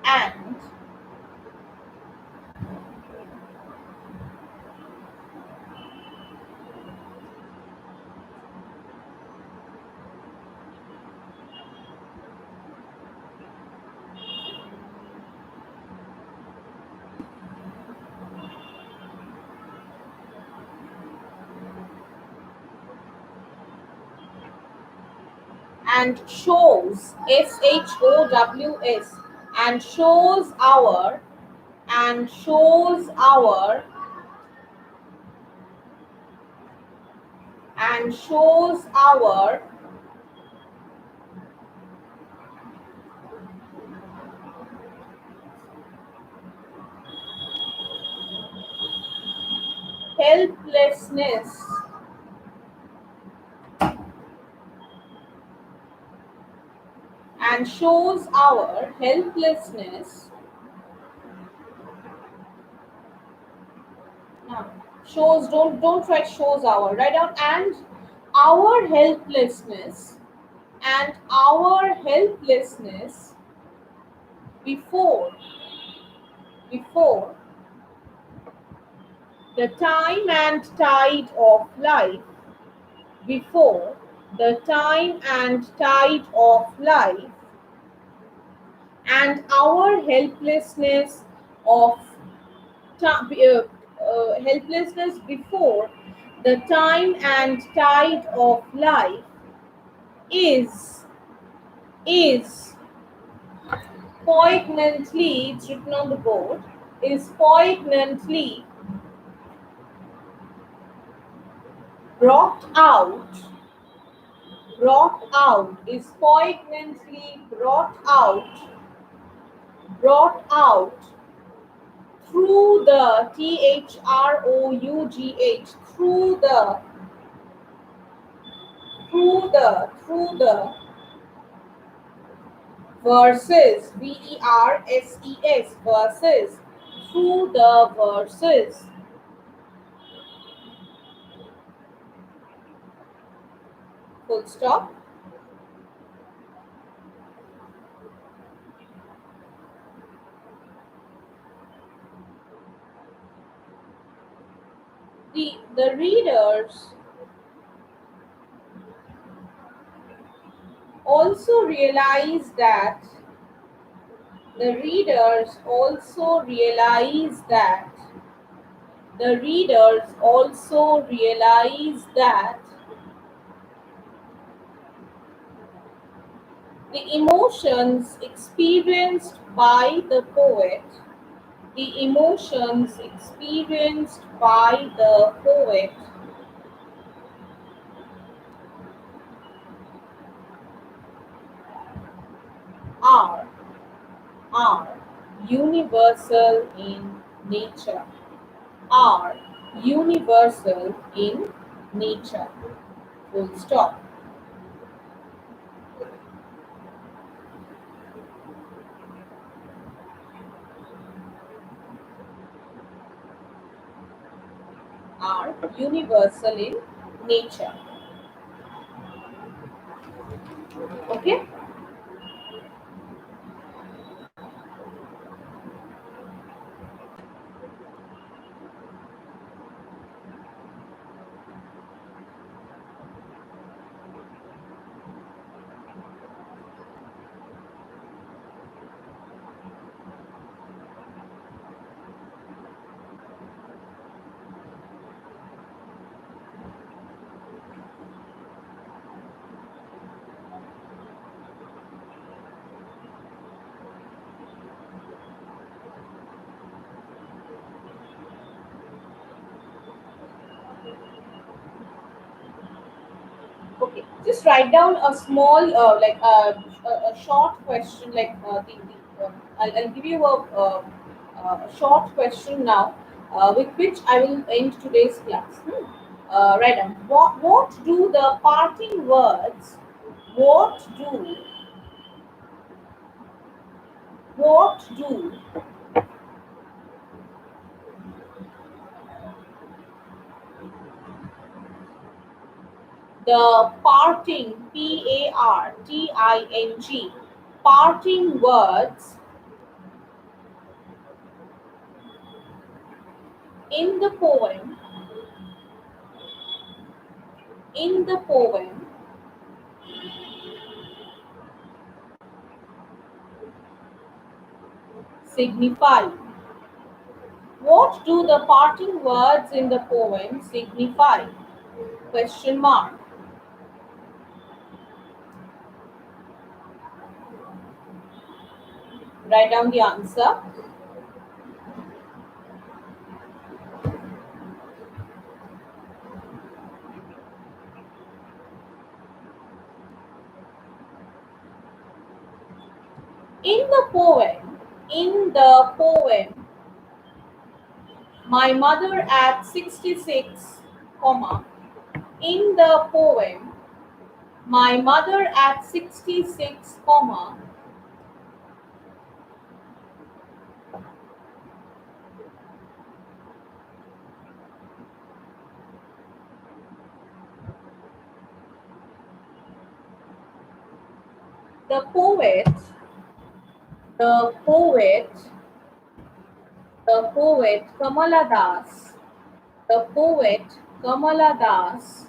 and and shows, shows, and shows our, and shows our, and shows our helplessness, and shows our helplessness. No, shows, don't write shows our, write down and our helplessness, and our helplessness before, before the time and tide of life, before the time and tide of life, and our helplessness of helplessness before the time and tide of life is poignantly, it's written on the board, is poignantly brought out, is poignantly brought out through the through the verses, verses, through the verses, full stop. The readers also realize that, the readers also realize that, the readers also realize that the emotions experienced by the poet, the emotions experienced by the poet are, are universal in nature, are universal in nature. Full stop. Are universal in nature. Okay. Okay, just write down a small, a short question, like I'll give you a short question now, with which I will end today's class. Write down, what do the parting words, what do, what do the parting, parting, parting words in the poem, in the poem signify? What do the parting words in the poem signify? Question mark. Write down the answer. In the poem, my mother at 66, comma. In the poem, my mother at 66, comma. The poet, the poet, the poet Kamala Das, the poet Kamala Das,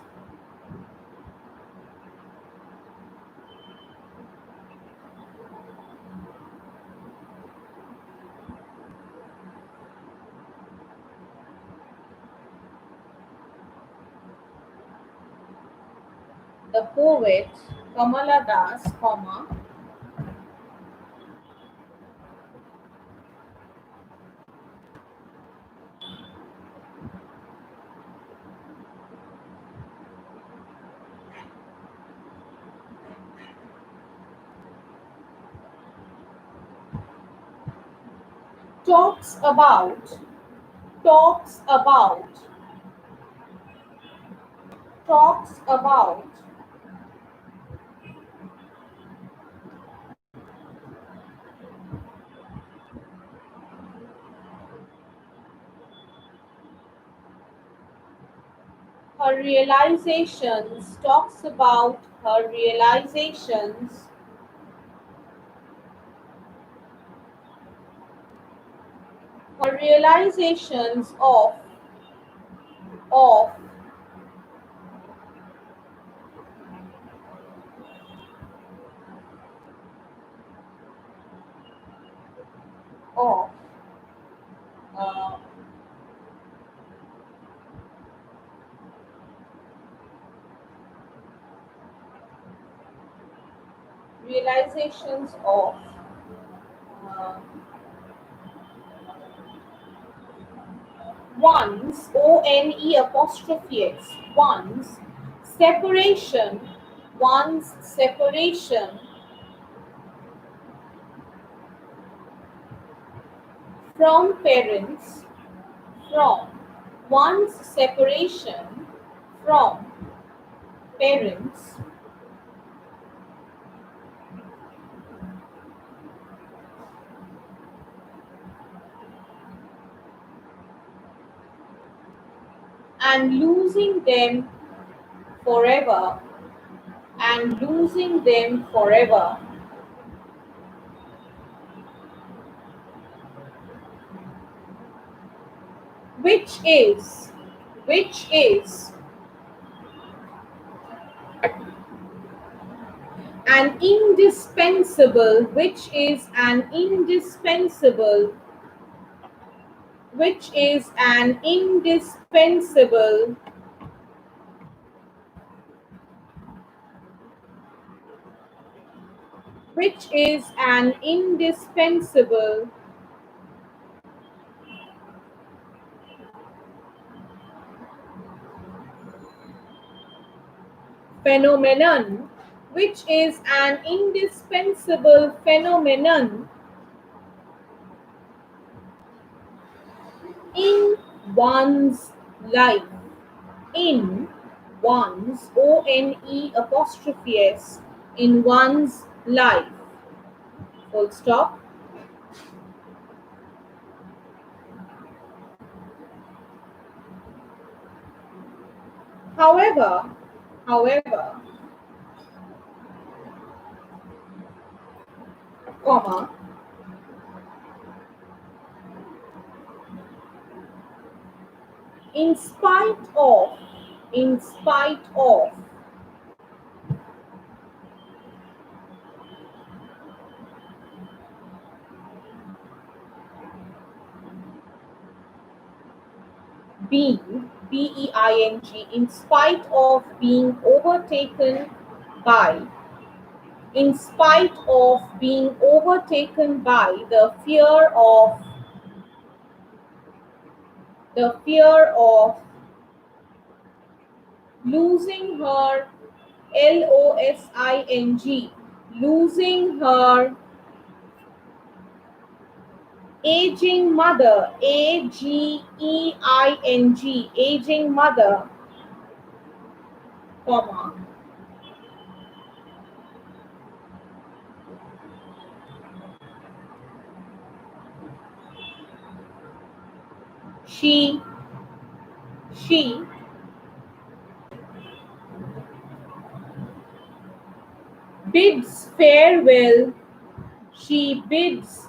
the poet Kamala Das, comma, talks about, talks about, talks about her realizations, talks about her realizations, her realizations of, of, uh, realizations of, uh, one's, O-N-E apostrophe S, one's separation, one's separation from parents, from one's separation from parents, and losing them forever, and losing them forever, which is, which is an indispensable, which is an indispensable, which is an indispensable, which is an indispensable phenomenon, which is an indispensable phenomenon in one's life, in one's, O-N-E apostrophe S, in one's life, full stop. However, however, comma, in spite of, in spite of, being, B-E-I-N-G, in spite of being overtaken by, in spite of being overtaken by the fear of losing her losing losing her aging mother aging mother, comma, she she bids farewell she bids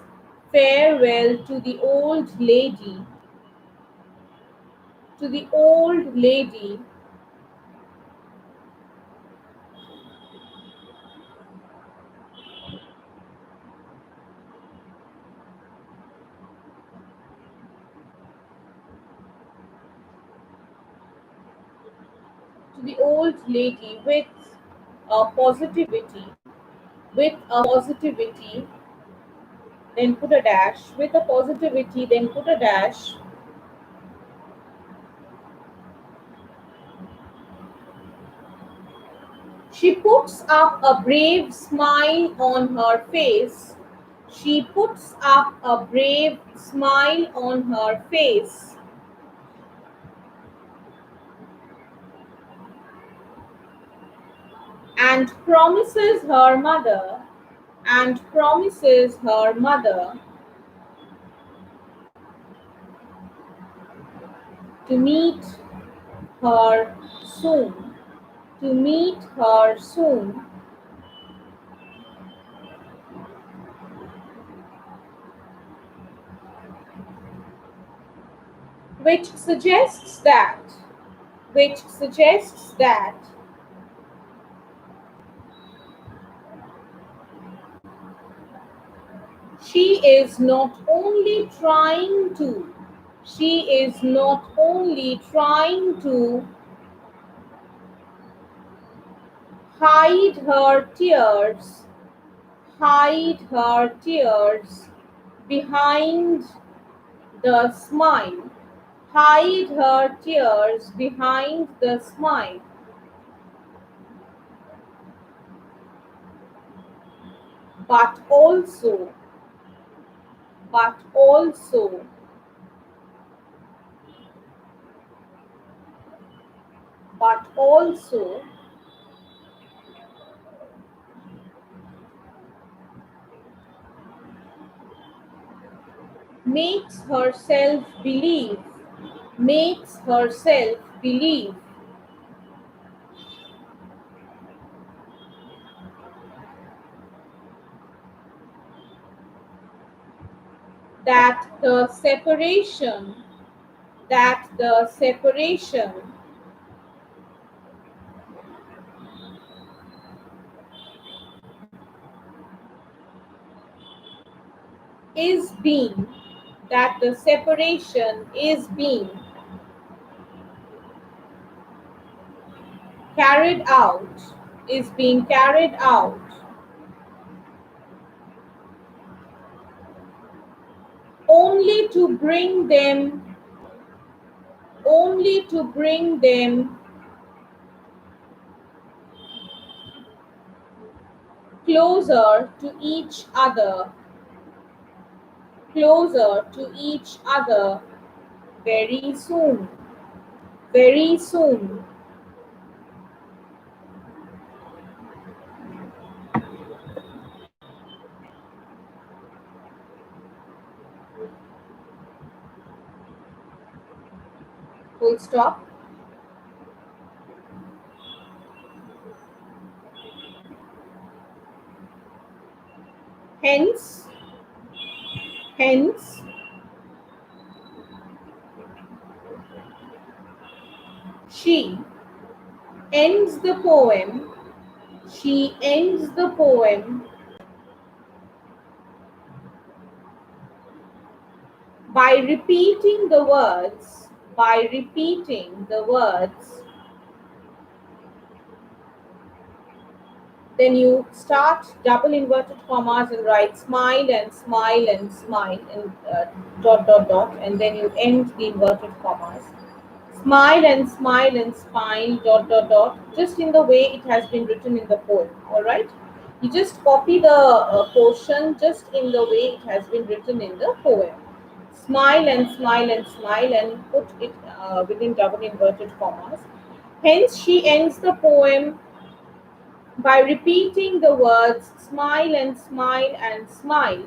farewell to the old lady with a positivity with a positivity, then put a dash, with a positivity, then put a dash. She puts up a brave smile on her face. She puts up a brave smile on her face and promises her mother to meet her soon, to meet her soon, which suggests that, which suggests that she is not only trying to, she is not only trying to hide her tears, hide her tears behind the smile, hide her tears behind the smile, but also, but also, but also makes herself believe, makes herself believe that the separation, that the separation is being, that the separation carried out, is being carried out only to bring them, only to bring them closer to each other, closer to each other very soon, very soon. Full stop. Hence, hence, she ends the poem, she ends the poem by repeating the words, by repeating the words, Then you start double inverted commas and write smile and smile and smile and dot dot dot, and then you end the inverted commas. Smile and smile and smile dot dot dot, just in the way it has been written in the poem. All right. You just copy the portion just in the way it has been written in the poem. Smile and smile and smile and put it within double inverted commas. Hence, she ends the poem by repeating the words smile and smile and smile.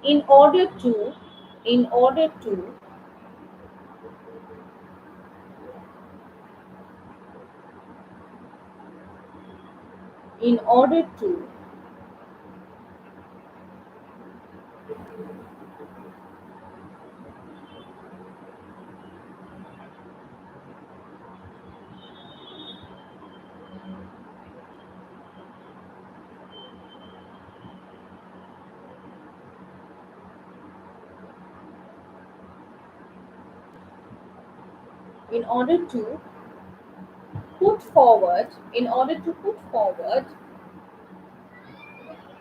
In order to, in order to, in order to, in order to put forward, in order to put forward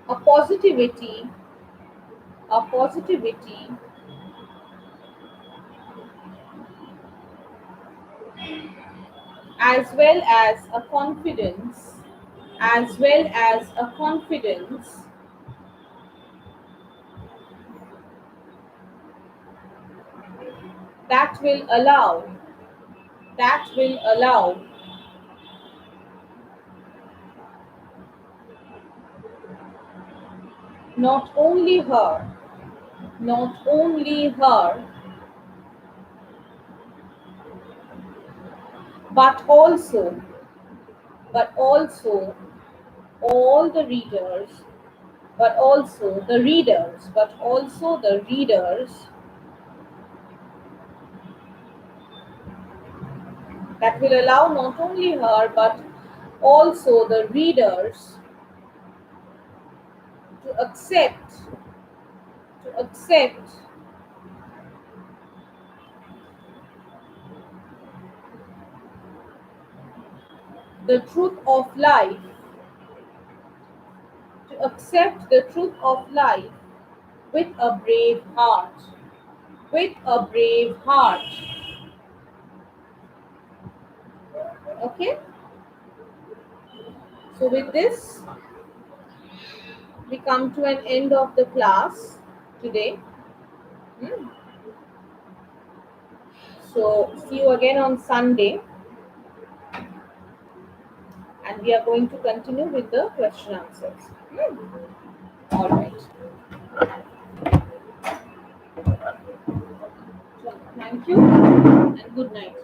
a positivity, a positivity as well as a confidence, as well as a confidence that will allow, that will allow not only her, not only her, but also, but also all the readers, but also the readers, but also the readers, that will allow not only her but also the readers to accept, to accept the truth of life, to accept the truth of life with a brave heart, with a brave heart. Okay, so with this we come to an end of the class today. Hmm. So see you again on Sunday, and we are going to continue with the question answers. Hmm. All right. So, thank you and good night.